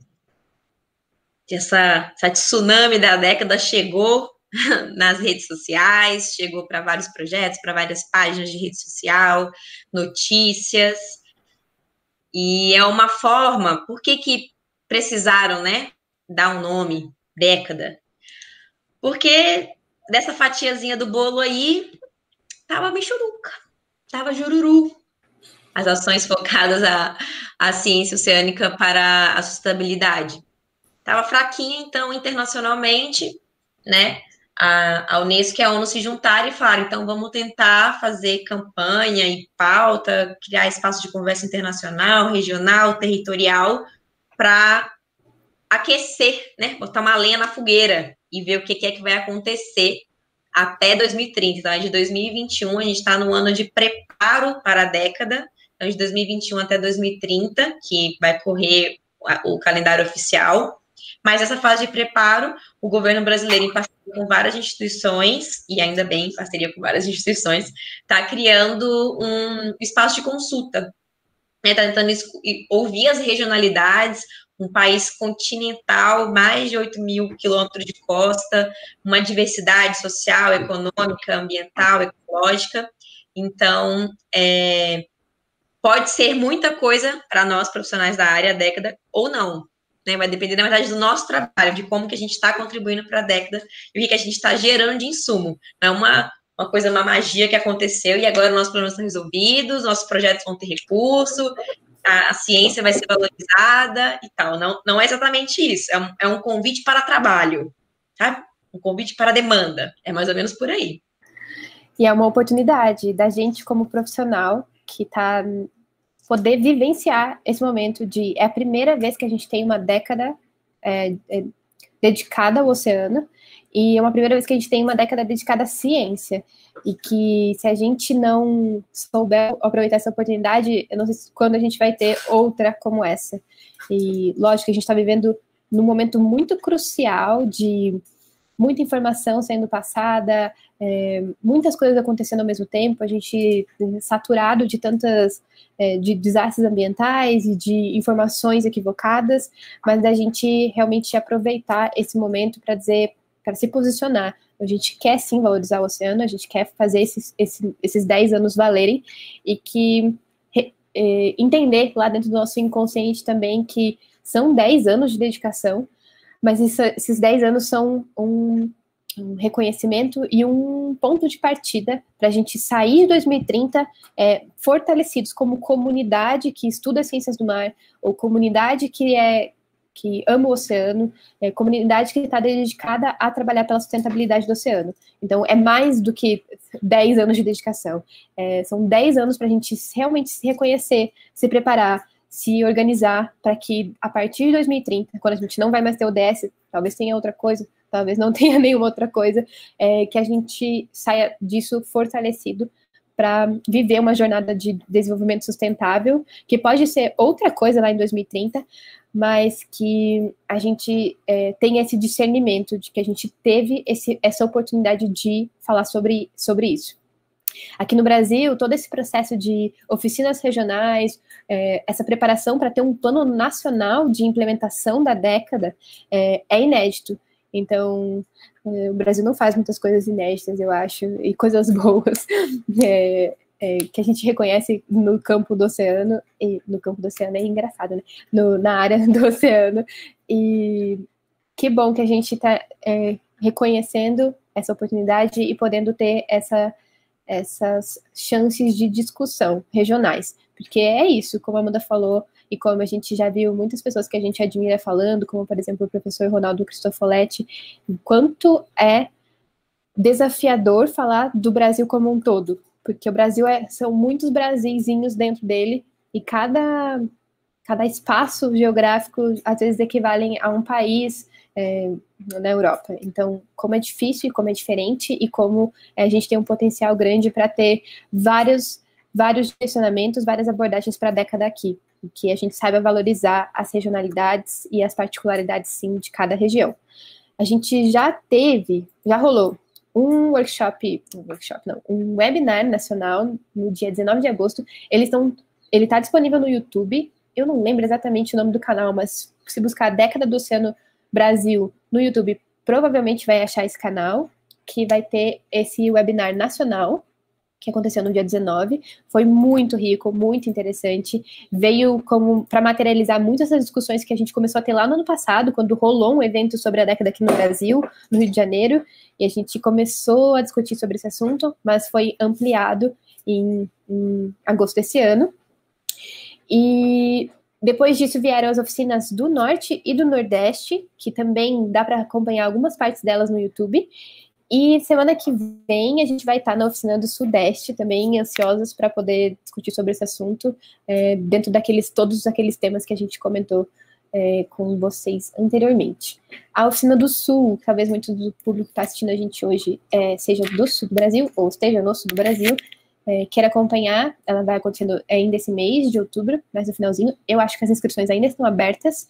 Essa tsunami da década chegou nas redes sociais, chegou para vários projetos, para várias páginas de rede social, notícias, e é uma forma. Por que precisaram, né, dar um nome, década? Porque dessa fatiazinha do bolo aí, tava michuruca, tava jururu. As ações focadas à ciência oceânica para a sustentabilidade. Tava fraquinha, então, internacionalmente, né, a Unesco e a ONU se juntaram e falaram, então vamos tentar fazer campanha e pauta, criar espaço de conversa internacional, regional, territorial, para aquecer, né, botar uma lenha na fogueira e ver o que é que vai acontecer até 2030. Então, de 2021, a gente está no ano de preparo para a década, então de 2021 até 2030, que vai correr o calendário oficial. Mas essa fase de preparo, o governo brasileiro, em parceria com várias instituições, e ainda bem, em parceria com várias instituições, está criando um espaço de consulta, né? Está tentando ouvir as regionalidades, um país continental, mais de 8 mil quilômetros de costa, uma diversidade social, econômica, ambiental, ecológica. Então, pode ser muita coisa para nós, profissionais da área, a década, ou não. Né, vai depender, na verdade, do nosso trabalho, de como que a gente está contribuindo para a década e o que a gente está gerando de insumo. Não é uma coisa, uma magia que aconteceu e agora nossos problemas estão resolvidos, nossos projetos vão ter recurso, a ciência vai ser valorizada e tal. Não é exatamente isso. É um convite para trabalho, sabe? Um convite para demanda. É mais ou menos por aí. E é uma oportunidade da gente, como profissional, que está poder vivenciar esse momento é a primeira vez que a gente tem uma década dedicada ao oceano, e é uma primeira vez que a gente tem uma década dedicada à ciência, e que se a gente não souber aproveitar essa oportunidade, eu não sei quando a gente vai ter outra como essa. E lógico que a gente está vivendo num momento muito crucial de muita informação sendo passada, muitas coisas acontecendo ao mesmo tempo, a gente saturado de de desastres ambientais e de informações equivocadas, mas da gente realmente aproveitar esse momento para dizer, para se posicionar. A gente quer sim valorizar o oceano, a gente quer fazer esses 10 anos valerem e que entender lá dentro do nosso inconsciente também que são 10 anos de dedicação, mas esses 10 anos são um reconhecimento e um ponto de partida para a gente sair de 2030 fortalecidos como comunidade que estuda as ciências do mar, ou comunidade que ama o oceano, comunidade que está dedicada a trabalhar pela sustentabilidade do oceano. Então, é mais do que 10 anos de dedicação. São 10 anos para a gente realmente se reconhecer, se preparar, se organizar para que, a partir de 2030, quando a gente não vai mais ter ODS, talvez tenha outra coisa, talvez não tenha nenhuma outra coisa, que a gente saia disso fortalecido para viver uma jornada de desenvolvimento sustentável, que pode ser outra coisa lá em 2030, mas que a gente tenha esse discernimento de que a gente teve essa oportunidade de falar sobre isso. Aqui no Brasil, todo esse processo de oficinas regionais, essa preparação para ter um plano nacional de implementação da década é inédito. Então, o Brasil não faz muitas coisas inéditas, eu acho, e coisas boas que a gente reconhece no campo do oceano, e no campo do oceano é engraçado, né? Na área do oceano, e que bom que a gente está reconhecendo essa oportunidade e podendo ter essas chances de discussão regionais, porque é isso, como a Amanda falou, e como a gente já viu muitas pessoas que a gente admira falando, como, por exemplo, o professor Ronaldo Cristofoletti, o quanto é desafiador falar do Brasil como um todo, porque o Brasil são muitos Brasilzinhos dentro dele, e cada espaço geográfico, às vezes, equivalem a um país na Europa. Então, como é difícil e como é diferente, e como a gente tem um potencial grande para ter vários direcionamentos, várias abordagens para a década aqui, e que a gente saiba valorizar as regionalidades e as particularidades, sim, de cada região. A gente já rolou um webinar nacional no dia 19 de agosto. Ele está disponível no YouTube. Eu não lembro exatamente o nome do canal, mas se buscar Década do Oceano Brasil no YouTube, provavelmente vai achar esse canal, que vai ter esse webinar nacional, que aconteceu no dia 19, foi muito rico, muito interessante, veio para materializar muitas das discussões que a gente começou a ter lá no ano passado, quando rolou um evento sobre a década aqui no Brasil, no Rio de Janeiro, e a gente começou a discutir sobre esse assunto, mas foi ampliado em agosto desse ano. E depois disso vieram as oficinas do Norte e do Nordeste, que também dá para acompanhar algumas partes delas no YouTube. E semana que vem a gente vai estar na oficina do Sudeste, também ansiosos para poder discutir sobre esse assunto, dentro todos aqueles temas que a gente comentou com vocês anteriormente. A oficina do Sul, talvez muito do público que está assistindo a gente hoje seja do Sul do Brasil, ou esteja no Sul do Brasil, queira acompanhar, ela vai acontecendo ainda esse mês de outubro, mais no finalzinho. Eu acho que as inscrições ainda estão abertas,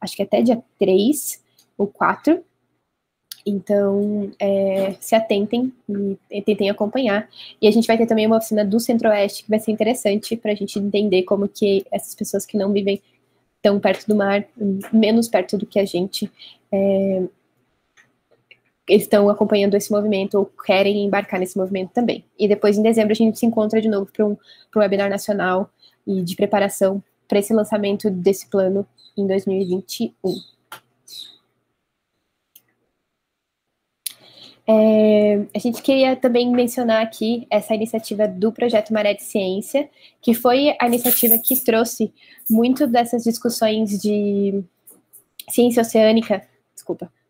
acho que até dia 3 ou 4. Então, se atentem e tentem acompanhar. E a gente vai ter também uma oficina do Centro-Oeste, que vai ser interessante para a gente entender como que essas pessoas que não vivem tão perto do mar, menos perto do que a gente, estão acompanhando esse movimento ou querem embarcar nesse movimento também. E depois, em dezembro, a gente se encontra de novo para um webinar nacional e de preparação para esse lançamento desse plano em 2021. A gente queria também mencionar aqui essa iniciativa do Projeto Maré de Ciência, que foi a iniciativa que trouxe muito dessas discussões de ciência oceânica,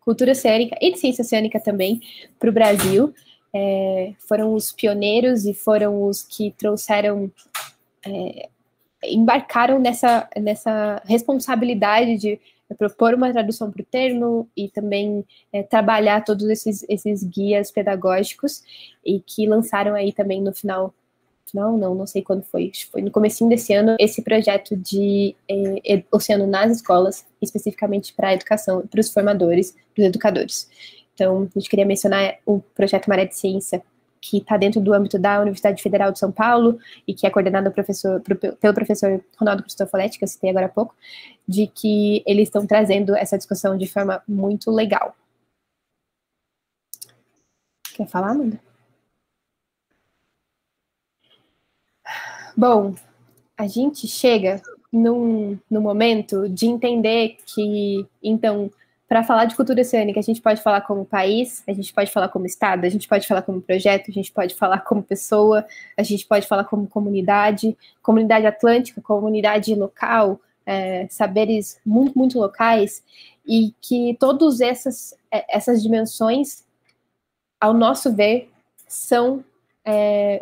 cultura oceânica e de ciência oceânica também para o Brasil. Foram os pioneiros e foram os que trouxeram, embarcaram nessa responsabilidade de propor uma tradução para o termo e também trabalhar todos esses guias pedagógicos, e que lançaram aí também no final, não sei quando foi no comecinho desse ano, esse projeto de oceano nas escolas, especificamente para a educação, para os formadores, para os educadores. Então, a gente queria mencionar o projeto Maré de Ciência, que está dentro do âmbito da Universidade Federal de São Paulo e que é coordenado pelo professor Ronaldo Cristofoletti, que eu citei agora há pouco, de que eles estão trazendo essa discussão de forma muito legal. Quer falar, Amanda? Bom, a gente chega num momento de entender que, então, para falar de cultura oceânica, a gente pode falar como país, a gente pode falar como estado, a gente pode falar como projeto, a gente pode falar como pessoa, a gente pode falar como comunidade, comunidade atlântica, comunidade local, saberes muito, muito locais, e que todas essas dimensões, ao nosso ver, são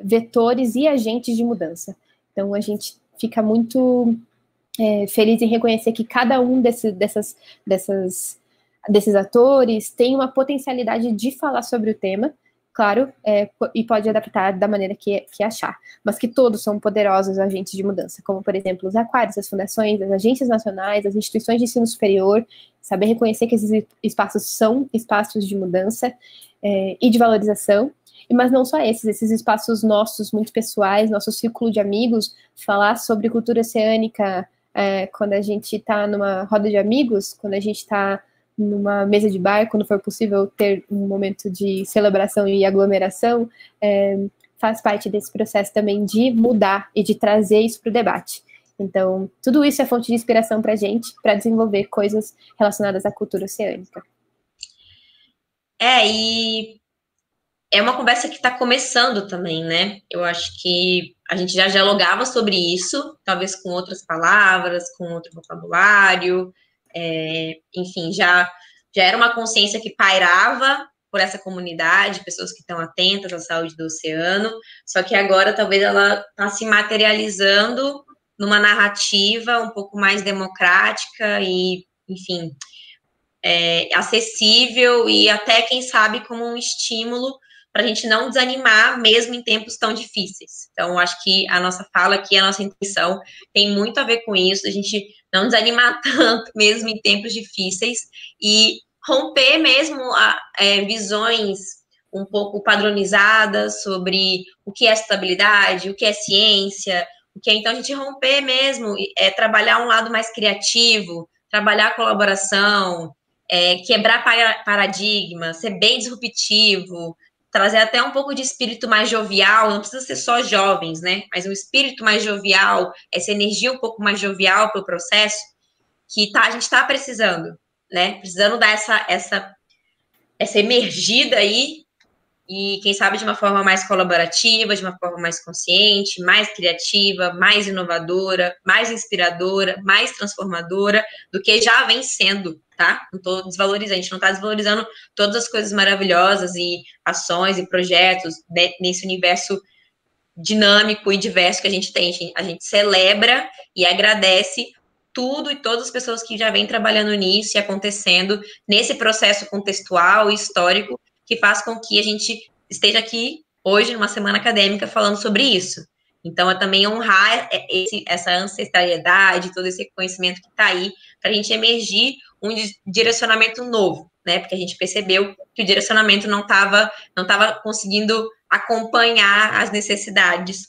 vetores e agentes de mudança. Então, a gente fica muito feliz em reconhecer que cada um desses atores tem uma potencialidade de falar sobre o tema, claro, e pode adaptar da maneira que achar, mas que todos são poderosos agentes de mudança, como, por exemplo, os aquários, as fundações, as agências nacionais, as instituições de ensino superior, saber reconhecer que esses espaços são espaços de mudança e de valorização, mas não só esses espaços nossos, muito pessoais, nosso círculo de amigos, falar sobre cultura oceânica quando a gente está numa roda de amigos, quando a gente está numa mesa de bar, quando for possível ter um momento de celebração e aglomeração, faz parte desse processo também de mudar e de trazer isso para o debate. Então, tudo isso é fonte de inspiração para a gente, para desenvolver coisas relacionadas à cultura oceânica. E é uma conversa que está começando também, né? Eu acho que a gente já dialogava sobre isso, talvez com outras palavras, com outro vocabulário, enfim, já era uma consciência que pairava por essa comunidade, pessoas que estão atentas à saúde do oceano, só que agora talvez ela está se materializando numa narrativa um pouco mais democrática e, enfim, acessível e até, quem sabe, como um estímulo para a gente não desanimar mesmo em tempos tão difíceis. Então, acho que a nossa fala aqui, a nossa intenção tem muito a ver com isso, a gente não desanimar tanto mesmo em tempos difíceis e romper mesmo visões um pouco padronizadas sobre o que é estabilidade, o que é ciência, o que é, então, a gente romper mesmo, trabalhar um lado mais criativo, trabalhar a colaboração, quebrar paradigma, ser bem disruptivo, trazer até um pouco de espírito mais jovial, não precisa ser só jovens, né? Mas um espírito mais jovial, essa energia um pouco mais jovial para o processo, que a gente está precisando, né? Precisando dar essa emergida aí, e quem sabe de uma forma mais colaborativa, de uma forma mais consciente, mais criativa, mais inovadora, mais inspiradora, mais transformadora do que já vem sendo, tá? Não estou desvalorizando, a gente não está desvalorizando todas as coisas maravilhosas e ações e projetos nesse universo dinâmico e diverso que a gente tem. A gente celebra e agradece tudo e todas as pessoas que já vêm trabalhando nisso e acontecendo nesse processo contextual e histórico que faz com que a gente esteja aqui hoje, numa semana acadêmica, falando sobre isso. Então, é também honrar essa ancestralidade, todo esse conhecimento que está aí, para a gente emergir um direcionamento novo, né? Porque a gente percebeu que o direcionamento não estava conseguindo acompanhar as necessidades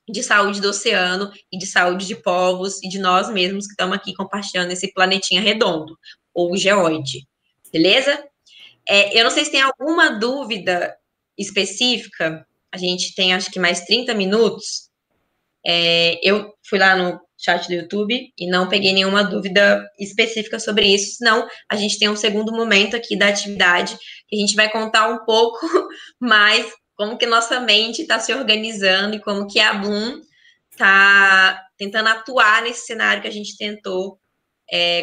de saúde do oceano e de saúde de povos e de nós mesmos que estamos aqui compartilhando esse planetinha redondo, ou geoide. Beleza? Eu não sei se tem alguma dúvida específica. A gente tem, acho que, mais 30 minutos. Eu fui lá no chat do YouTube e não peguei nenhuma dúvida específica sobre isso, senão a gente tem um segundo momento aqui da atividade, que a gente vai contar um pouco mais como que nossa mente está se organizando e como que a Bloom está tentando atuar nesse cenário que a gente tentou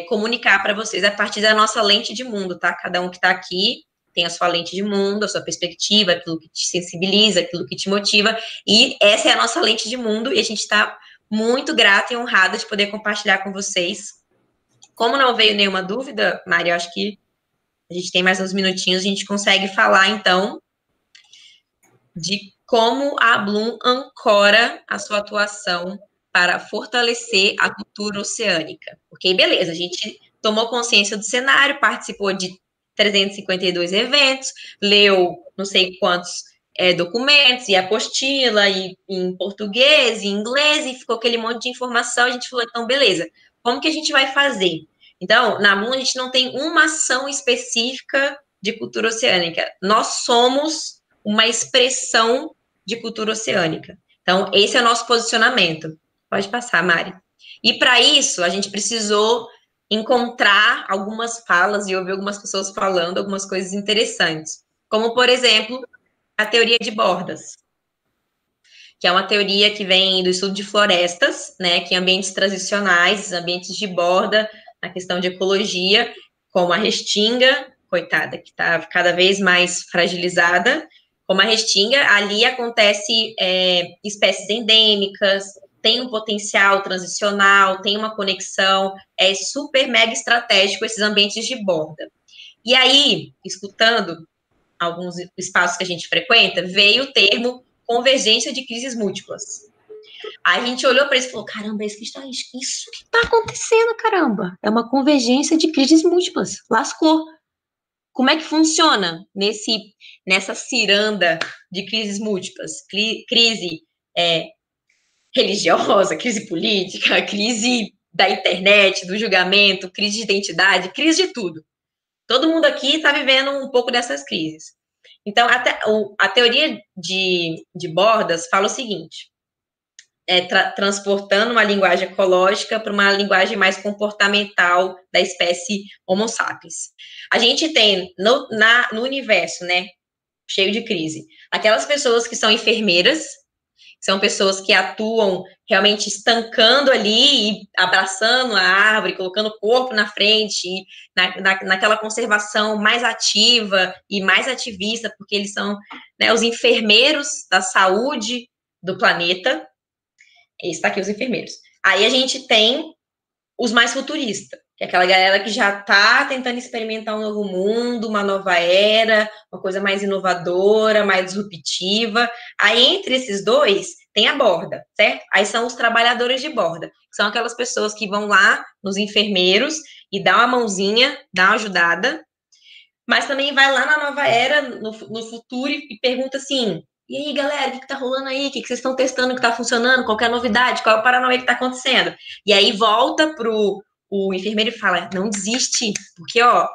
comunicar para vocês a partir da nossa lente de mundo, tá? Cada um que está aqui tem a sua lente de mundo, a sua perspectiva, aquilo que te sensibiliza, aquilo que te motiva, e essa é a nossa lente de mundo, e a gente está muito grata e honrada de poder compartilhar com vocês. Como não veio nenhuma dúvida, Mari, eu acho que a gente tem mais uns minutinhos, a gente consegue falar, então, de como a Bloom ancora a sua atuação para fortalecer a cultura oceânica. Porque, beleza, a gente tomou consciência do cenário, participou de 352 eventos, leu não sei quantos documentos e apostila, e em português, em inglês, e ficou aquele monte de informação, a gente falou, então, beleza, como que a gente vai fazer? Então, na Bloom, a gente não tem uma ação específica de cultura oceânica, nós somos uma expressão de cultura oceânica. Então, esse é o nosso posicionamento. Pode passar, Mari. E para isso, a gente precisou encontrar algumas falas e ouvir algumas pessoas falando algumas coisas interessantes. Como, por exemplo, a teoria de bordas, que é uma teoria que vem do estudo de florestas, né, que ambientes transicionais, ambientes de borda, na questão de ecologia, como a restinga, coitada, que está cada vez mais fragilizada, como a restinga, ali acontece espécies endêmicas, tem um potencial transicional, tem uma conexão, é super mega estratégico esses ambientes de borda. E aí, escutando alguns espaços que a gente frequenta, veio o termo convergência de crises múltiplas. Aí a gente olhou para isso e falou, caramba, isso que está acontecendo, caramba. É uma convergência de crises múltiplas. Lascou. Como é que funciona nessa ciranda de crises múltiplas? Crise religiosa, crise política, crise da internet, do julgamento, crise de identidade, crise de tudo. Todo mundo aqui está vivendo um pouco dessas crises. Então, a teoria de bordas fala o seguinte, transportando uma linguagem ecológica para uma linguagem mais comportamental da espécie Homo sapiens. A gente tem no universo, né, cheio de crise, aquelas pessoas que são enfermeiras, são pessoas que atuam realmente estancando ali e abraçando a árvore, colocando o corpo na frente, e naquela conservação mais ativa e mais ativista, porque eles são, né, os enfermeiros da saúde do planeta. Está aqui os enfermeiros. Aí a gente tem os mais futuristas, que é aquela galera que já está tentando experimentar um novo mundo, uma nova era, uma coisa mais inovadora, mais disruptiva. Aí, entre esses dois, tem a borda, certo? Aí são os trabalhadores de borda, que são aquelas pessoas que vão lá nos enfermeiros e dá uma mãozinha, dá uma ajudada, mas também vai lá na nova era, no futuro, e pergunta assim, e aí, galera, o que tá rolando aí? O que vocês estão testando que tá funcionando? Qual que é a novidade? Qual é o Paranauê que tá acontecendo? E aí volta o enfermeiro e fala, não desiste, porque, ó,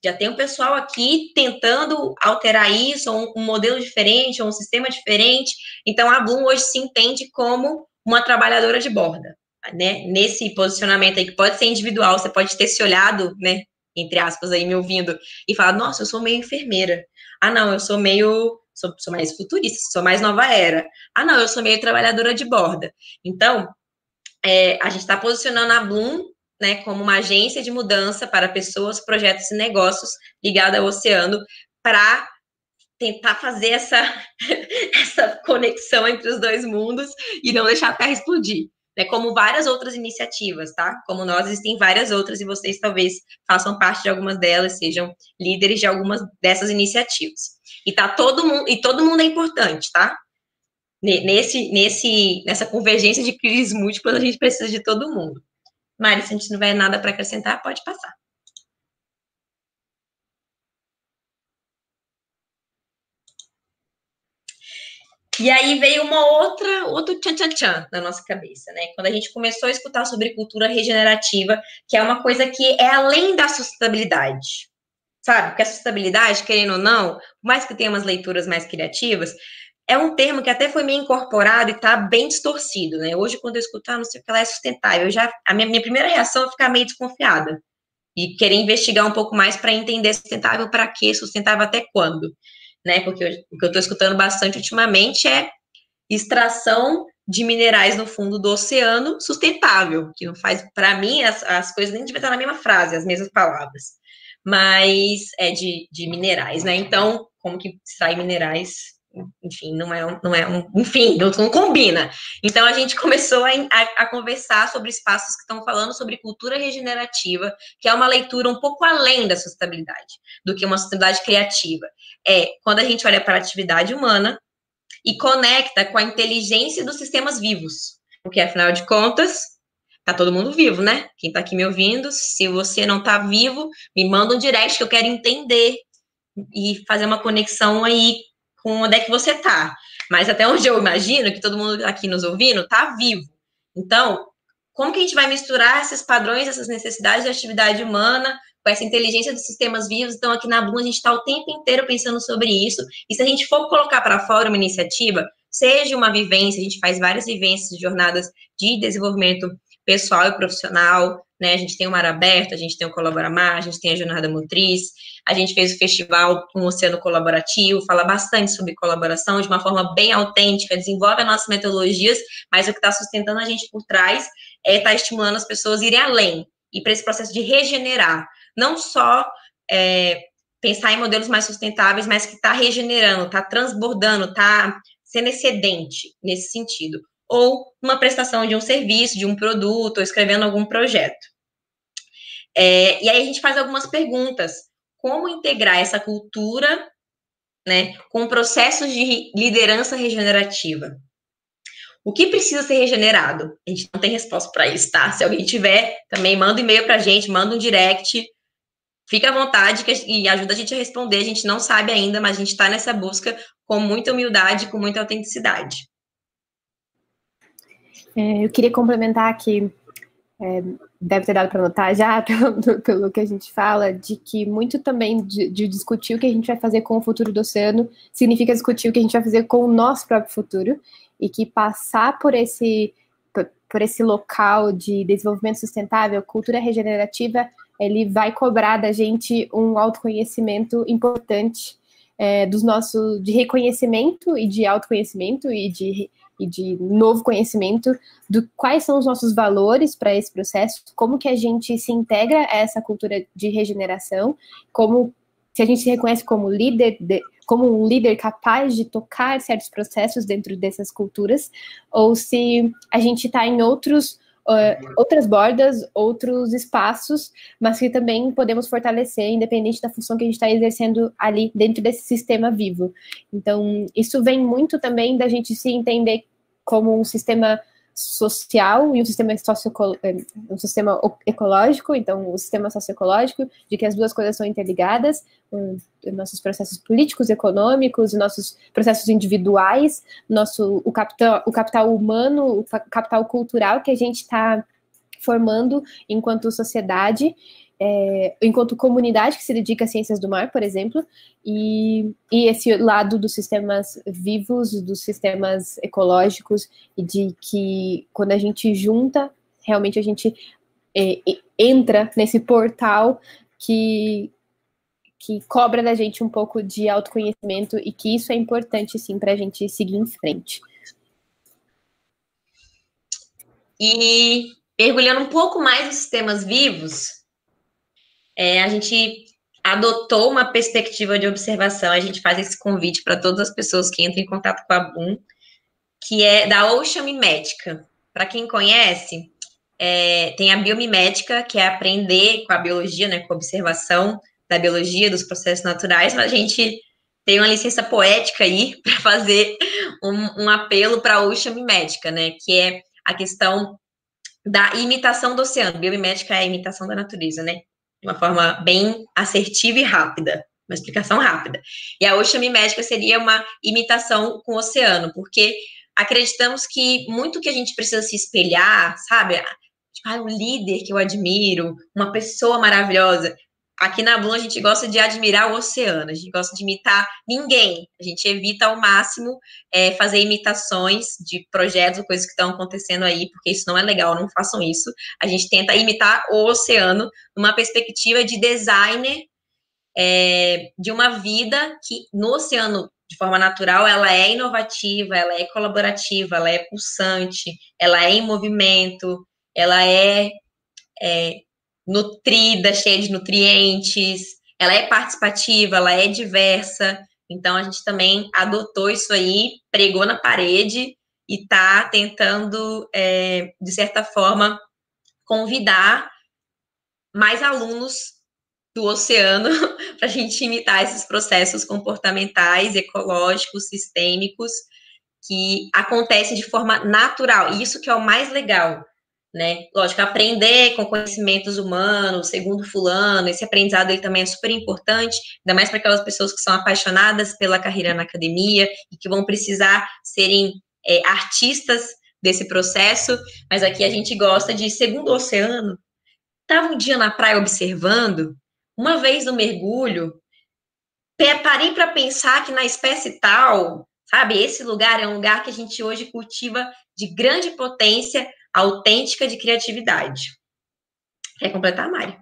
já tem um pessoal aqui tentando alterar isso, ou um modelo diferente, ou um sistema diferente. Então, a Bloom hoje se entende como uma trabalhadora de borda, né? Nesse posicionamento aí, que pode ser individual, você pode ter se olhado, né, entre aspas, aí, me ouvindo, e falar, nossa, eu sou meio enfermeira. Ah, não, eu sou mais futurista, sou mais nova era. Ah, não, eu sou meio trabalhadora de borda. Então, a gente está posicionando a Bloom, né, como uma agência de mudança para pessoas, projetos e negócios ligados ao oceano, para tentar fazer essa conexão entre os dois mundos e não deixar a Terra explodir. Né, como várias outras iniciativas, tá? Como nós, existem várias outras e vocês talvez façam parte de algumas delas, sejam líderes de algumas dessas iniciativas. E todo mundo é importante, tá? Nessa convergência de crises múltiplas, a gente precisa de todo mundo. Mari, se a gente não tiver nada para acrescentar, pode passar. E aí veio outro tchan-tchan-tchan na nossa cabeça, né? Quando a gente começou a escutar sobre cultura regenerativa, que é uma coisa que é além da sustentabilidade, sabe? Porque a sustentabilidade, querendo ou não, por mais que tenha umas leituras mais criativas, é um termo que até foi meio incorporado e está bem distorcido, né? Hoje, quando eu escutar, não sei o que ela é sustentável, a minha primeira reação é ficar meio desconfiada e querer investigar um pouco mais para entender sustentável para quê, sustentável até quando, né? Porque o que eu estou escutando bastante ultimamente é extração de minerais no fundo do oceano sustentável, que não faz, para mim, as coisas nem devem estar na mesma frase, as mesmas palavras, mas é de minerais, né? Então, como que extrai minerais? Enfim, enfim, não combina. Então, a gente começou a conversar sobre espaços que estão falando sobre cultura regenerativa, que é uma leitura um pouco além da sustentabilidade, do que uma sustentabilidade criativa. Quando a gente olha para a atividade humana e conecta com a inteligência dos sistemas vivos, porque, afinal de contas, tá todo mundo vivo, né? Quem tá aqui me ouvindo, se você não tá vivo, me manda um direct que eu quero entender e fazer uma conexão aí com onde é que você tá. Mas até onde eu imagino que todo mundo aqui nos ouvindo tá vivo. Então, como que a gente vai misturar esses padrões, essas necessidades de atividade humana com essa inteligência dos sistemas vivos. Então, aqui na Bloom, a gente está o tempo inteiro pensando sobre isso. E se a gente for colocar para fora uma iniciativa, seja uma vivência, a gente faz várias vivências de jornadas de desenvolvimento pessoal e profissional, né? A gente tem o Mar Aberto, a gente tem o Colaboramar, a gente tem a Jornada Motriz, a gente fez o festival Um Oceano Colaborativo, fala bastante sobre colaboração de uma forma bem autêntica, desenvolve as nossas metodologias, mas o que está sustentando a gente por trás é estar estimulando as pessoas a irem além, e para esse processo de regenerar, não só pensar em modelos mais sustentáveis, mas que está regenerando, está transbordando, está sendo excedente nesse sentido, ou uma prestação de um serviço, de um produto, ou escrevendo algum projeto. E aí a gente faz algumas perguntas. Como integrar essa cultura, né, com processos de liderança regenerativa? O que precisa ser regenerado? A gente não tem resposta para isso, tá? Se alguém tiver, também manda um e-mail para a gente, manda um direct, fica à vontade e ajuda a gente a responder. A gente não sabe ainda, mas a gente está nessa busca com muita humildade, com muita autenticidade. Eu queria complementar que deve ter dado para notar já, pelo que a gente fala, de que muito também de discutir o que a gente vai fazer com o futuro do oceano significa discutir o que a gente vai fazer com o nosso próprio futuro, e que passar por esse local de desenvolvimento sustentável, cultura regenerativa, ele vai cobrar da gente um autoconhecimento importante, de reconhecimento e de autoconhecimento e de novo conhecimento do quais são os nossos valores para esse processo, como que a gente se integra a essa cultura de regeneração, como se a gente se reconhece como líder, como um líder capaz de tocar certos processos dentro dessas culturas, ou se a gente está em outras bordas, outros espaços, mas que também podemos fortalecer, independente da função que a gente está exercendo ali dentro desse sistema vivo. Então, isso vem muito também da gente se entender como um sistema social e um sistema ecológico, então o sistema socioecológico, de que as duas coisas são interligadas, nossos processos políticos, econômicos, nossos processos individuais, o capital humano, o capital cultural que a gente está formando enquanto sociedade, enquanto comunidade que se dedica às ciências do mar, por exemplo, e esse lado dos sistemas vivos, dos sistemas ecológicos, e de que quando a gente junta, realmente a gente entra nesse portal que cobra da gente um pouco de autoconhecimento, e que isso é importante, sim, para a gente seguir em frente. E mergulhando um pouco mais nos sistemas vivos, a gente adotou uma perspectiva de observação, a gente faz esse convite para todas as pessoas que entram em contato com a Bloom, que é da Ocean Mimética. Para quem conhece, tem a biomimética, que é aprender com a biologia, né, com a observação da biologia, dos processos naturais, mas a gente tem uma licença poética aí para fazer um apelo para a Ocean Mimética, né, que é a questão da imitação do oceano. Biomimética é a imitação da natureza, né? De uma forma bem assertiva e rápida, uma explicação rápida. E a Ocean Mimética seria uma imitação com o oceano, porque acreditamos que muito que a gente precisa se espelhar, sabe? Tipo, um líder que eu admiro, uma pessoa maravilhosa. Aqui na Bloom a gente gosta de admirar o oceano, a gente gosta de imitar ninguém, a gente evita ao máximo fazer imitações de projetos, coisas que estão acontecendo aí, porque isso não é legal, não façam isso. A gente tenta imitar o oceano numa perspectiva de designer de uma vida que no oceano, de forma natural, ela é inovativa, ela é colaborativa, ela é pulsante, ela é em movimento, ela é nutrida, cheia de nutrientes, ela é participativa, ela é diversa. Então, a gente também adotou isso aí, pregou na parede e está tentando, de certa forma, convidar mais alunos do oceano para a gente imitar esses processos comportamentais, ecológicos, sistêmicos, que acontecem de forma natural. E isso que é o mais legal, né? Lógico, aprender com conhecimentos humanos, segundo fulano, esse aprendizado ele também é super importante, ainda mais para aquelas pessoas que são apaixonadas pela carreira na academia e que vão precisar serem artistas desse processo, mas aqui a gente gosta de, segundo o oceano, estava um dia na praia observando, uma vez no mergulho, parei para pensar que na espécie tal, sabe, esse lugar é um lugar que a gente hoje cultiva de grande potência autêntica de criatividade. Quer completar, Mari?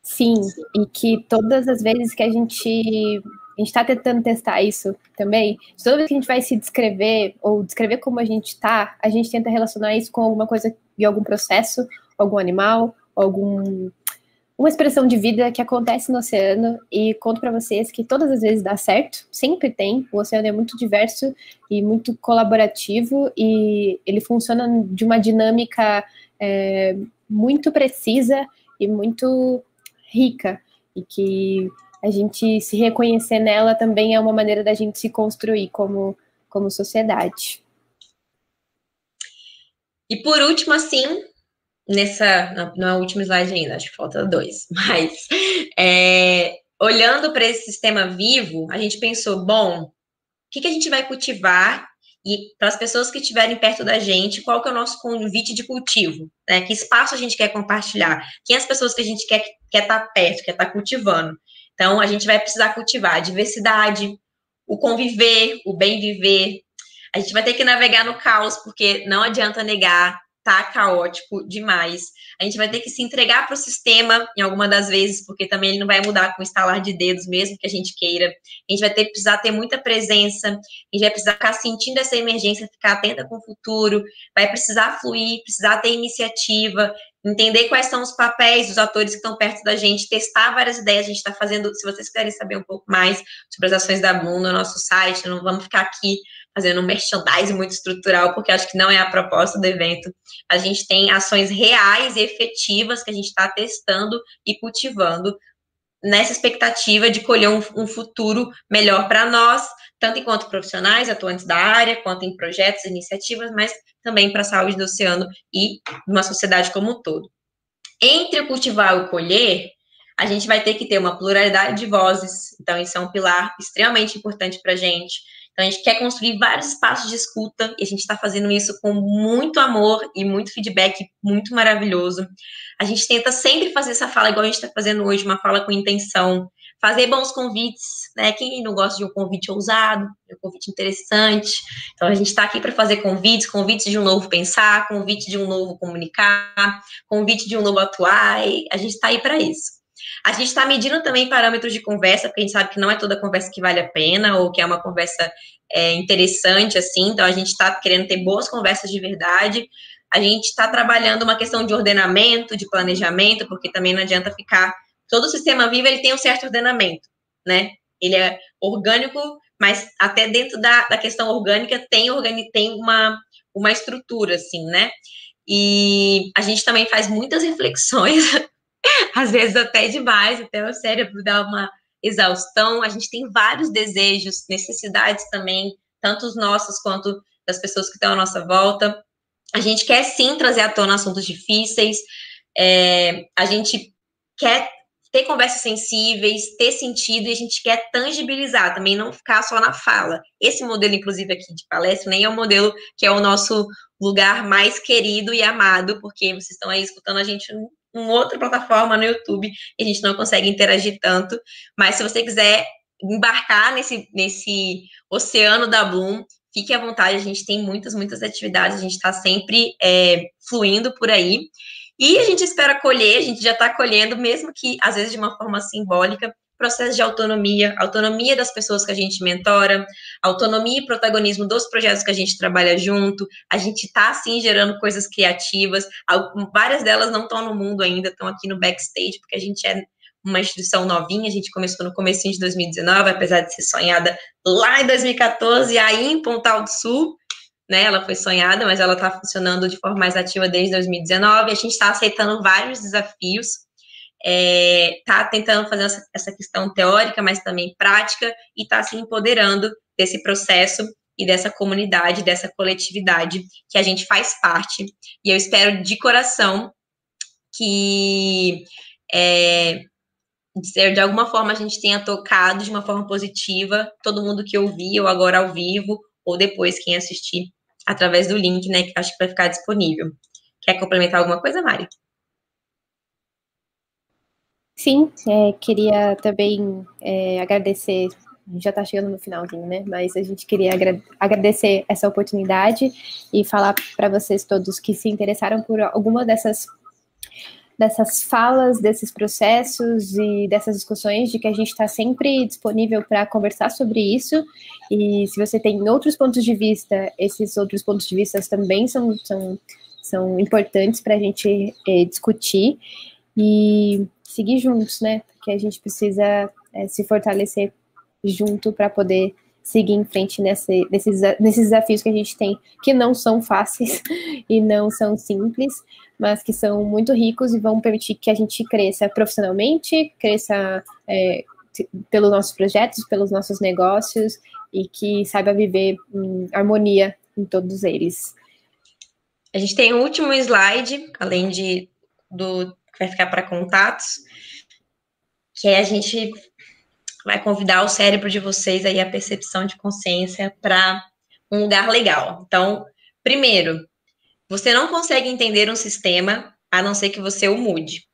Sim, e que todas as vezes que a gente está tentando testar isso também, toda vez que a gente vai se descrever, ou descrever como a gente está, a gente tenta relacionar isso com alguma coisa, de algum processo, algum animal, uma expressão de vida que acontece no oceano, e conto para vocês que todas as vezes dá certo, sempre tem. O oceano é muito diverso e muito colaborativo, e ele funciona de uma dinâmica muito precisa e muito rica, e que a gente se reconhecer nela também é uma maneira da gente se construir como sociedade. E por último, assim, não é o último slide ainda, acho que falta 2, mas olhando para esse sistema vivo, a gente pensou, bom, o que a gente vai cultivar, e para as pessoas que estiverem perto da gente, qual que é o nosso convite de cultivo, né? Que espaço a gente quer compartilhar, quem as pessoas que a gente quer estar perto, quer estar cultivando. Então, a gente vai precisar cultivar a diversidade, o conviver, o bem viver. A gente vai ter que navegar no caos, porque não adianta negar, tá caótico demais. A gente vai ter que se entregar para o sistema em alguma das vezes, porque também ele não vai mudar com o estalar de dedos, mesmo que a gente queira. A gente vai precisar ter muita presença, a gente vai precisar ficar sentindo essa emergência, ficar atenta com o futuro, vai precisar fluir, precisar ter iniciativa, entender quais são os papéis dos atores que estão perto da gente, testar várias ideias. A gente está fazendo, se vocês quiserem saber um pouco mais sobre as ações da Bloom no nosso site, não vamos ficar aqui fazendo um merchandising muito estrutural, porque acho que não é a proposta do evento. A gente tem ações reais e efetivas que a gente está testando e cultivando nessa expectativa de colher um futuro melhor para nós, tanto enquanto profissionais, atuantes da área, quanto em projetos, iniciativas, mas também para a saúde do oceano e uma sociedade como um todo. Entre o cultivar e o colher, a gente vai ter que ter uma pluralidade de vozes, então isso é um pilar extremamente importante para a gente. Então, a gente quer construir vários espaços de escuta, e a gente está fazendo isso com muito amor e muito feedback muito maravilhoso. A gente tenta sempre fazer essa fala, igual a gente está fazendo hoje, uma fala com intenção, fazer bons convites, né? Quem não gosta de um convite ousado, de um convite interessante. Então, a gente está aqui para fazer convites de um novo pensar, convite de um novo comunicar, convite de um novo atuar, e a gente está aí para isso. A gente está medindo também parâmetros de conversa, porque a gente sabe que não é toda conversa que vale a pena, ou que é uma conversa interessante, assim, então a gente está querendo ter boas conversas de verdade. A gente está trabalhando uma questão de ordenamento, de planejamento, porque também não adianta ficar... Todo sistema vivo, ele tem um certo ordenamento, né? Ele é orgânico, mas até dentro da questão orgânica tem uma estrutura, assim, né? E a gente também faz muitas reflexões, às vezes até demais, até o cérebro dá uma exaustão. A gente tem vários desejos, necessidades também, tanto os nossos quanto das pessoas que estão à nossa volta. A gente quer sim trazer à tona assuntos difíceis, a gente quer ter conversas sensíveis, ter sentido, e a gente quer tangibilizar, também não ficar só na fala. Esse modelo, inclusive, aqui de palestra, nem é o modelo que é o nosso lugar mais querido e amado, porque vocês estão aí escutando a gente em outra plataforma no YouTube, e a gente não consegue interagir tanto, mas se você quiser embarcar nesse oceano da Bloom, fique à vontade, a gente tem muitas atividades, a gente está sempre fluindo por aí, e a gente espera colher, a gente já está colhendo, mesmo que, às vezes, de uma forma simbólica, processo de autonomia das pessoas que a gente mentora, autonomia e protagonismo dos projetos que a gente trabalha junto. A gente está, sim, gerando coisas criativas, várias delas não estão no mundo ainda, estão aqui no backstage, porque a gente é uma instituição novinha, a gente começou no comecinho de 2019, apesar de ser sonhada lá em 2014, aí em Pontal do Sul, né, ela foi sonhada, mas ela está funcionando de forma mais ativa desde 2019, a gente está aceitando vários desafios, está tentando fazer essa questão teórica, mas também prática, e está se empoderando desse processo e dessa comunidade, dessa coletividade que a gente faz parte, e eu espero de coração que de alguma forma a gente tenha tocado de uma forma positiva todo mundo que ouviu, ou agora ao vivo, ou depois quem assistir através do link, né, que acho que vai ficar disponível. Quer complementar alguma coisa, Mari? Sim, queria também agradecer, já está chegando no finalzinho, né? Mas a gente queria agradecer essa oportunidade e falar para vocês todos que se interessaram por alguma dessas falas, desses processos e dessas discussões, de que a gente está sempre disponível para conversar sobre isso. E se você tem outros pontos de vista, esses outros pontos de vista também são importantes para a gente discutir e seguir juntos, né? Porque a gente precisa se fortalecer junto para poder seguir em frente nesses desafios que a gente tem, que não são fáceis e não são simples, mas que são muito ricos e vão permitir que a gente cresça profissionalmente, cresça pelos nossos projetos, pelos nossos negócios, e que saiba viver em harmonia em todos eles. A gente tem o último slide, além do que vai ficar para contatos, que a gente vai convidar o cérebro de vocês aí, a percepção de consciência, para um lugar legal. Então, primeiro, você não consegue entender um sistema a não ser que você o mude.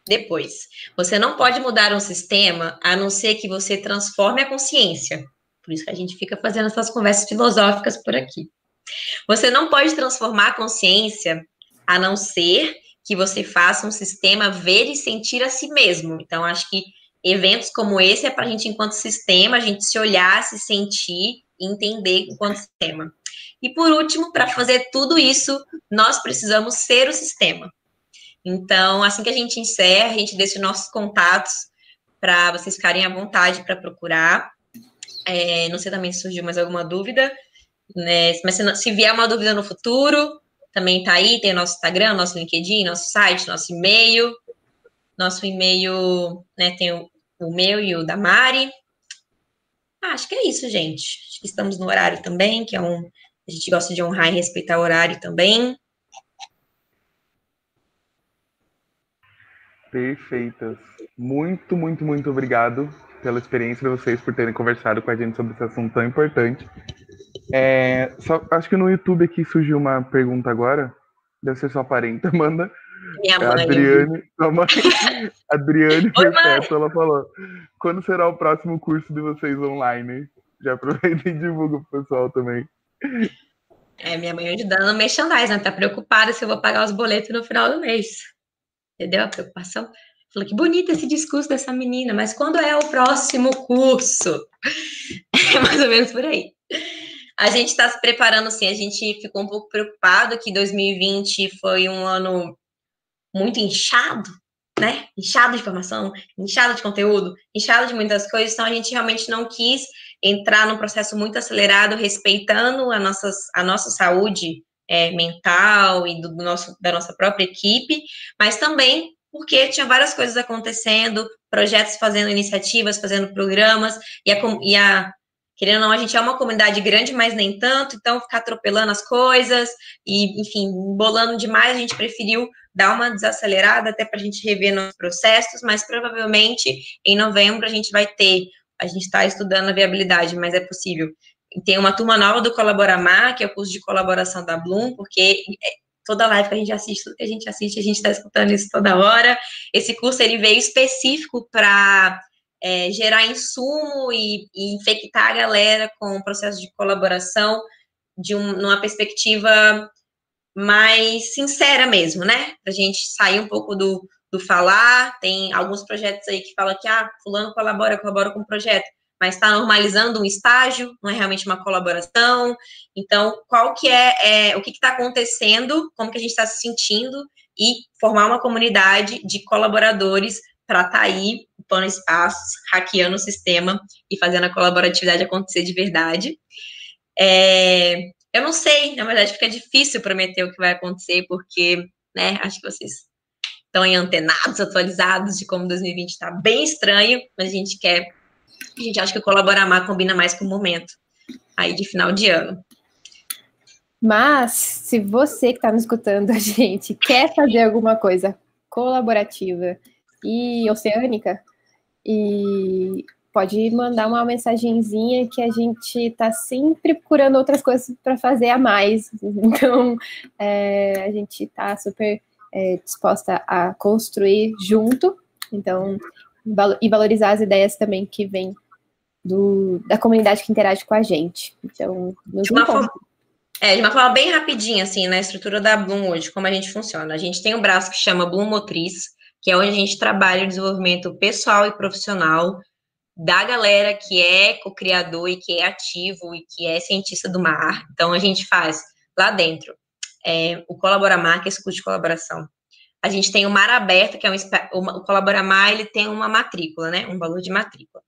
Depois, você não pode mudar um sistema a não ser que você transforme a consciência. Por isso que a gente fica fazendo essas conversas filosóficas por aqui. Você não pode transformar a consciência a não ser que você faça um sistema ver e sentir a si mesmo. Então, acho que eventos como esse é para a gente, enquanto sistema, a gente se olhar, se sentir e entender enquanto sistema. E, por último, para fazer tudo isso, nós precisamos ser o sistema. Então, assim que a gente encerra, a gente deixa os nossos contatos para vocês ficarem à vontade para procurar. Não sei também se surgiu mais alguma dúvida, né? Mas se vier uma dúvida no futuro, também tá aí, tem o nosso Instagram, nosso LinkedIn, nosso site, nosso e-mail. Nosso e-mail, né, tem o meu e o da Mari. Acho que é isso, gente. Acho que estamos no horário também, que a gente gosta de honrar e respeitar o horário também. Perfeitas. Muito, muito, muito obrigado pela experiência de vocês, por terem conversado com a gente sobre esse assunto tão importante. Acho que no YouTube aqui surgiu uma pergunta agora. Deve ser sua parente, Amanda. Minha mãe. Adriane, sua mãe. Adriane Perpétua, ela falou: quando será o próximo curso de vocês online? Já aproveita e divulga pro pessoal também. Minha mãe ajudando no merchandising, né? Tá preocupada se eu vou pagar os boletos no final do mês. Entendeu a preocupação? Falou, que bonito esse discurso dessa menina, mas quando é o próximo curso? É mais ou menos por aí. A gente está se preparando, sim, a gente ficou um pouco preocupado que 2020 foi um ano muito inchado, né? Inchado de informação, inchado de conteúdo, inchado de muitas coisas, então a gente realmente não quis entrar num processo muito acelerado, respeitando a nossa saúde mental e da nossa própria equipe, mas também porque tinha várias coisas acontecendo, projetos fazendo iniciativas, fazendo programas, querendo ou não, a gente é uma comunidade grande, mas nem tanto, então ficar atropelando as coisas e, enfim, bolando demais, a gente preferiu dar uma desacelerada até para a gente rever nossos processos, mas provavelmente em novembro a gente está estudando a viabilidade, mas é possível. Tem uma turma nova do Colaboramar, que é o curso de colaboração da Bloom, porque toda live que a gente assiste, tudo que a gente assiste, a gente está escutando isso toda hora. Esse curso, ele veio específico para gerar insumo e infectar a galera com o processo de colaboração numa perspectiva mais sincera mesmo, né? Pra gente sair um pouco do falar. Tem alguns projetos aí que falam que, fulano colabora com o projeto, mas está normalizando um estágio, não é realmente uma colaboração. Então, qual que o que está acontecendo, como que a gente está se sentindo, e formar uma comunidade de colaboradores para estar aí, ocupando espaços, hackeando o sistema e fazendo a colaboratividade acontecer de verdade. Eu não sei, na verdade fica difícil prometer o que vai acontecer, porque, né, acho que vocês estão antenados, atualizados de como 2020 está bem estranho, mas a gente acha que o Colaboramar combina mais com o momento aí de final de ano. Mas, se você que está nos escutando, a gente quer fazer alguma coisa colaborativa e oceânica, e pode mandar uma mensagenzinha, que a gente está sempre procurando outras coisas para fazer a mais. Então, a gente está super disposta a construir junto Então, e valorizar as ideias também que vêm da comunidade que interage com a gente. Então, de uma forma bem rapidinha, assim, na estrutura da Bloom hoje, como a gente funciona. A gente tem um braço que chama Bloom Motriz, que é onde a gente trabalha o desenvolvimento pessoal e profissional da galera que é co-criador e que é ativo e que é cientista do mar. Então, a gente faz lá dentro o Colaboramar, que é esse curso de colaboração. A gente tem o Mar Aberto, que é o Colaboramar, ele tem uma matrícula, né? Um valor de matrícula.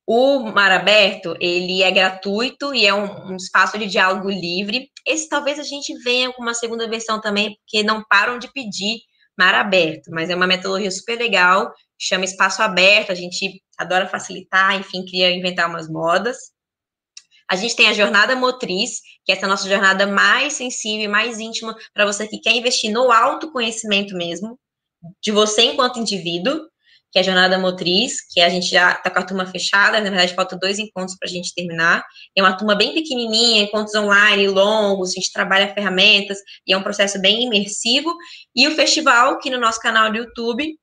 O Mar Aberto, ele é gratuito e é um espaço de diálogo livre. Esse talvez a gente venha com uma segunda versão também, porque não param de pedir Mar Aberto, mas é uma metodologia super legal, chama Espaço Aberto, a gente adora facilitar, enfim, queria inventar umas modas. A gente tem a Jornada Motriz, que é essa nossa jornada mais sensível e mais íntima para você que quer investir no autoconhecimento mesmo, de você enquanto indivíduo, que é a Jornada Motriz, que a gente já está com a turma fechada, na verdade faltam 2 encontros para a gente terminar. É uma turma bem pequenininha, encontros online, longos, a gente trabalha ferramentas, e é um processo bem imersivo. E o festival, que no nosso canal do YouTube,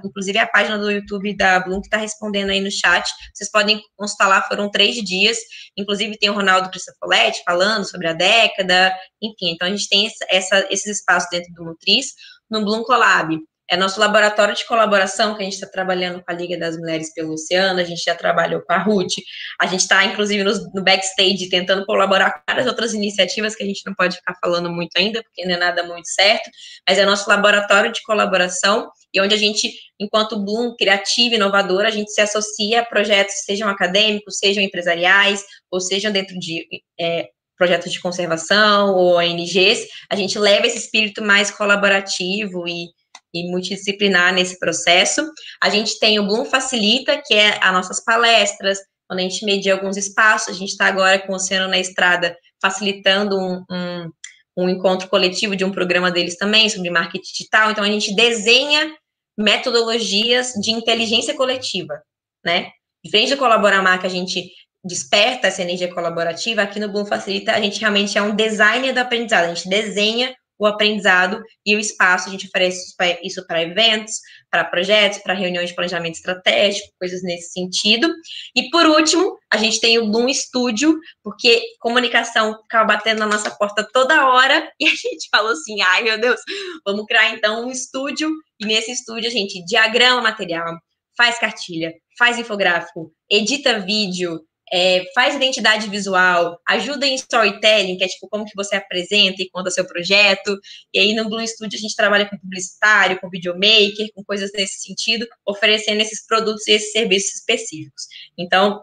inclusive a página do YouTube da Bloom, que está respondendo aí no chat, vocês podem consultar lá, foram 3 dias, inclusive tem o Ronaldo Cristofoletti falando sobre a década, enfim, então a gente tem esses espaços dentro do Motriz. No Bloom Collab, é nosso laboratório de colaboração, que a gente está trabalhando com a Liga das Mulheres pelo Oceano, a gente já trabalhou com a Ruth, a gente está, inclusive, no backstage, tentando colaborar com várias outras iniciativas que a gente não pode ficar falando muito ainda, porque não é nada muito certo, mas é nosso laboratório de colaboração, e onde a gente, enquanto Bloom, criativa e inovadora, a gente se associa a projetos, sejam acadêmicos, sejam empresariais, ou sejam dentro de projetos de conservação, ou ONGs, a gente leva esse espírito mais colaborativo e multidisciplinar nesse processo. A gente tem o Bloom Facilita, que é as nossas palestras, quando a gente media alguns espaços, a gente está agora com o Oceano na Estrada, facilitando um encontro coletivo de um programa deles também, sobre marketing digital, então a gente desenha metodologias de inteligência coletiva, né? Diferente do Colaboramar, que a gente desperta essa energia colaborativa, aqui no Bloom Facilita, a gente realmente é um designer do aprendizado, a gente desenha o aprendizado e o espaço, a gente oferece isso para eventos, para projetos, para reuniões de planejamento estratégico, coisas nesse sentido. E, por último, a gente tem o Bloom Studio, porque comunicação ficava batendo na nossa porta toda hora, e a gente falou assim, ai, meu Deus, vamos criar, então, um estúdio, e nesse estúdio a gente diagrama material, faz cartilha, faz infográfico, edita vídeo, faz identidade visual, ajuda em storytelling, que é tipo como que você apresenta e conta seu projeto, e aí no Bloom Studio a gente trabalha com publicitário, com videomaker, com coisas nesse sentido, oferecendo esses produtos e esses serviços específicos. Então,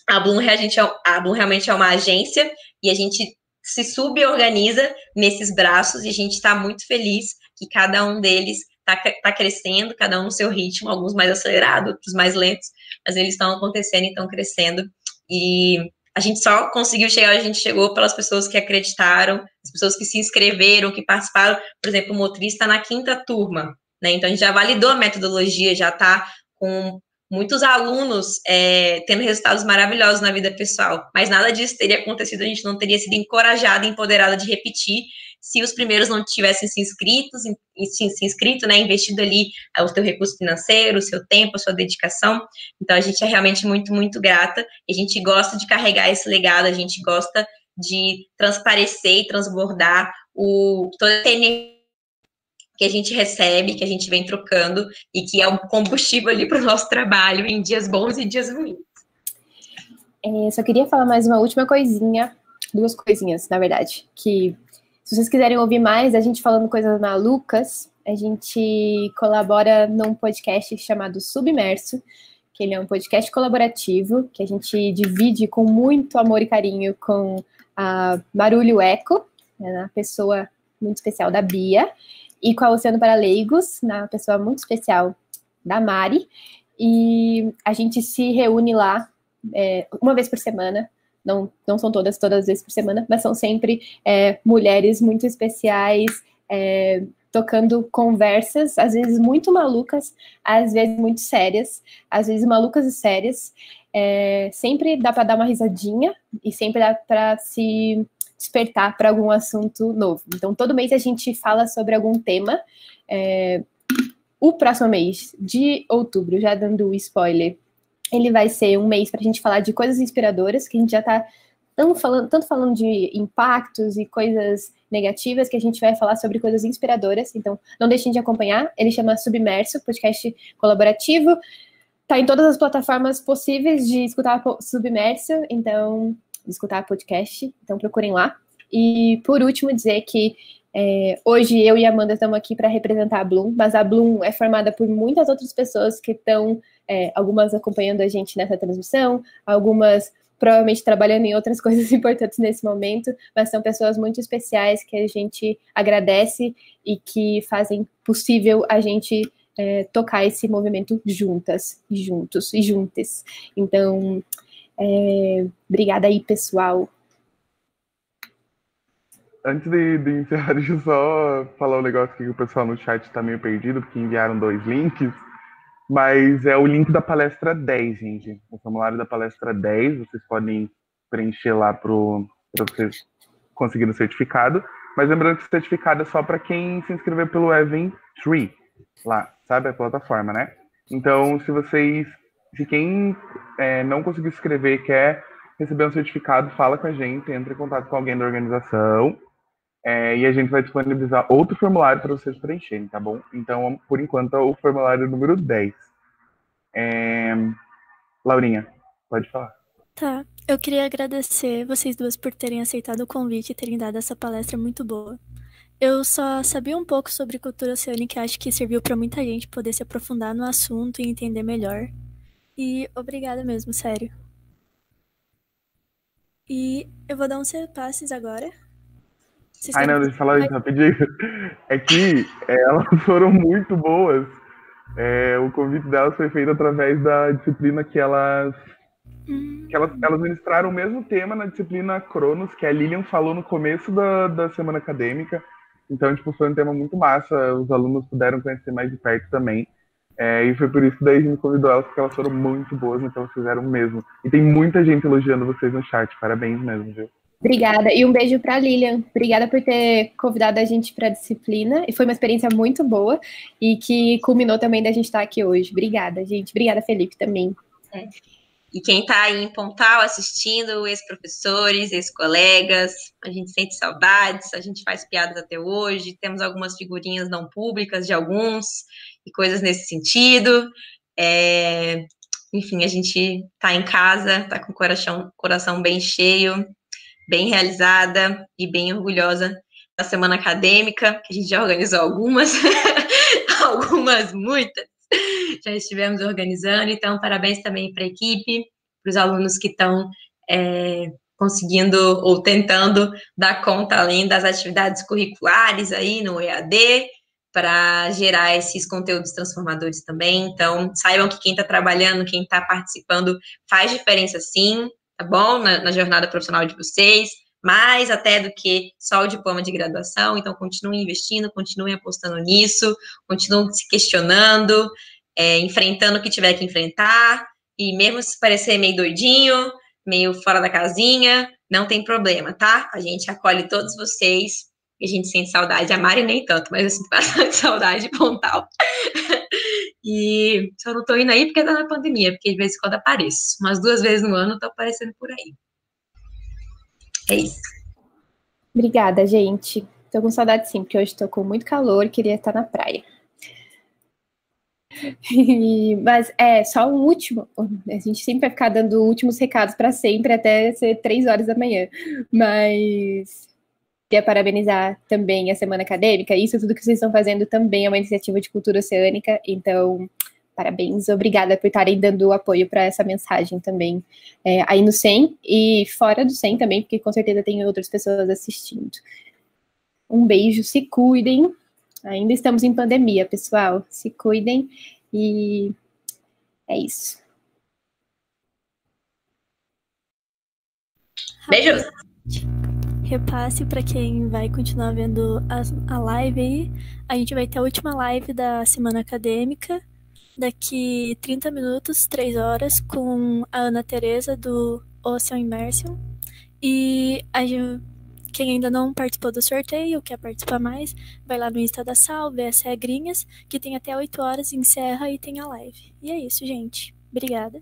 a Bloom realmente é uma agência, e a gente se suborganiza nesses braços, e a gente está muito feliz que cada um deles está crescendo, cada um no seu ritmo, alguns mais acelerados, outros mais lentos, mas eles estão acontecendo e estão crescendo. E a gente só conseguiu chegar, a gente chegou pelas pessoas que acreditaram, as pessoas que se inscreveram, que participaram. Por exemplo, o Motriz está na 5ª turma, né? Então a gente já validou a metodologia, já está com muitos alunos tendo resultados maravilhosos na vida pessoal. Mas nada disso teria acontecido, a gente não teria sido encorajada e empoderada de repetir se os primeiros não tivessem se inscrito, né, investido ali o seu recurso financeiro, o seu tempo, a sua dedicação. Então, a gente é realmente muito, muito grata, e a gente gosta de carregar esse legado, a gente gosta de transparecer e transbordar toda a energia que a gente recebe, que a gente vem trocando, e que é um combustível ali para o nosso trabalho em dias bons e dias ruins. Só queria falar mais uma última coisinha, 2 coisinhas, na verdade, que se vocês quiserem ouvir mais, a gente falando coisas malucas, a gente colabora num podcast chamado Submerso, que ele é um podcast colaborativo, que a gente divide com muito amor e carinho com a Marulho Eco, né, uma pessoa muito especial da Bia, e com a Oceano para Leigos, uma pessoa muito especial da Mari, e a gente se reúne lá uma vez por semana. Não são todas as vezes por semana, mas são sempre mulheres muito especiais, tocando conversas, às vezes muito malucas, às vezes muito sérias, às vezes malucas e sérias. Sempre dá para dar uma risadinha e sempre dá para se despertar para algum assunto novo. Então, todo mês a gente fala sobre algum tema, o próximo mês de outubro, já dando o spoiler, ele vai ser um mês para a gente falar de coisas inspiradoras, que a gente já está tanto falando de impactos e coisas negativas, que a gente vai falar sobre coisas inspiradoras. Então, não deixem de acompanhar. Ele chama Submerso, podcast colaborativo. Tá em todas as plataformas possíveis de escutar Submerso, então, de escutar podcast. Então, procurem lá. E, por último, dizer que hoje eu e a Amanda estamos aqui para representar a Bloom, mas a Bloom é formada por muitas outras pessoas que estão, algumas acompanhando a gente nessa transmissão, algumas provavelmente trabalhando em outras coisas importantes nesse momento, mas são pessoas muito especiais que a gente agradece e que fazem possível a gente tocar esse movimento juntas, juntos e juntas. Então, obrigada aí, pessoal. Antes de encerrar, deixa eu só falar um negócio aqui que o pessoal no chat está meio perdido, porque enviaram 2 links. Mas é o link da palestra 10, gente. O formulário da palestra 10, vocês podem preencher lá para vocês conseguirem o certificado. Mas lembrando que o certificado é só para quem se inscrever pelo Eventbrite, lá, sabe? A plataforma, né? Então, se quem não conseguiu se inscrever e quer receber um certificado, fala com a gente, entra em contato com alguém da organização. E a gente vai disponibilizar outro formulário para vocês preencherem, tá bom? Então, por enquanto, é o formulário número 10. Laurinha, pode falar. Tá, eu queria agradecer vocês duas por terem aceitado o convite e terem dado essa palestra muito boa. Eu só sabia um pouco sobre cultura oceânica e acho que serviu para muita gente poder se aprofundar no assunto e entender melhor. E obrigada mesmo, sério. E eu vou dar uns repasses agora. Não, deixa eu falar isso rapidinho. É que elas foram muito boas. O convite delas foi feito através da disciplina que elas ministraram o mesmo tema na disciplina Cronos, que a Lilian falou no começo da semana acadêmica. Então, foi um tema muito massa. Os alunos puderam conhecer mais de perto também. E foi por isso que daí a gente convidou elas, porque elas foram muito boas no que elas fizeram mesmo. E tem muita gente elogiando vocês no chat. Parabéns mesmo, viu? Obrigada. E um beijo para a Lilian. Obrigada por ter convidado a gente para a disciplina. E foi uma experiência muito boa e que culminou também da gente estar aqui hoje. Obrigada, gente. Obrigada, Felipe, também. E quem está aí em Pontal assistindo, ex-professores, ex-colegas, a gente sente saudades, a gente faz piadas até hoje, temos algumas figurinhas não públicas de alguns e coisas nesse sentido. Enfim, a gente está em casa, está com o coração bem cheio, bem realizada e bem orgulhosa da semana acadêmica, que a gente já organizou algumas, muitas, já estivemos organizando, então parabéns também para a equipe, para os alunos que estão conseguindo ou tentando dar conta além das atividades curriculares aí no EAD, para gerar esses conteúdos transformadores também. Então, saibam que quem está trabalhando, quem está participando, faz diferença sim, tá bom? Na jornada profissional de vocês, mais até do que só o diploma de graduação. Então, continuem investindo, continuem apostando nisso, continuem se questionando, enfrentando o que tiver que enfrentar, e mesmo se parecer meio doidinho, meio fora da casinha, não tem problema, tá? A gente acolhe todos vocês, e a gente sente saudade. A Mari nem tanto, mas eu sinto bastante saudade de Pontal. E só não tô indo aí porque tá na pandemia, porque de vez em quando apareço. Umas 2 vezes no ano eu tô aparecendo por aí. É isso. Obrigada, gente. Tô com saudade sim, porque hoje tô com muito calor e queria estar na praia. Mas só um último. A gente sempre vai ficar dando últimos recados para sempre, até ser 3 horas da manhã. Mas queria parabenizar também a Semana Acadêmica. Isso tudo que vocês estão fazendo também é uma iniciativa de cultura oceânica. Então, parabéns. Obrigada por estarem dando apoio para essa mensagem também aí no SEM e fora do SEM também, porque com certeza tem outras pessoas assistindo. Um beijo, se cuidem. Ainda estamos em pandemia, pessoal. Se cuidem e é isso. Beijos! Repasse para quem vai continuar vendo a live aí. A gente vai ter a última live da semana acadêmica daqui 30 minutos, 3 horas, com a Ana Tereza do Ocean Immersion. E Quem ainda não participou do sorteio, quer participar mais, vai lá no Insta da Sal, vê as regrinhas, que tem até 8 horas, encerra e tem a live. E é isso, gente. Obrigada.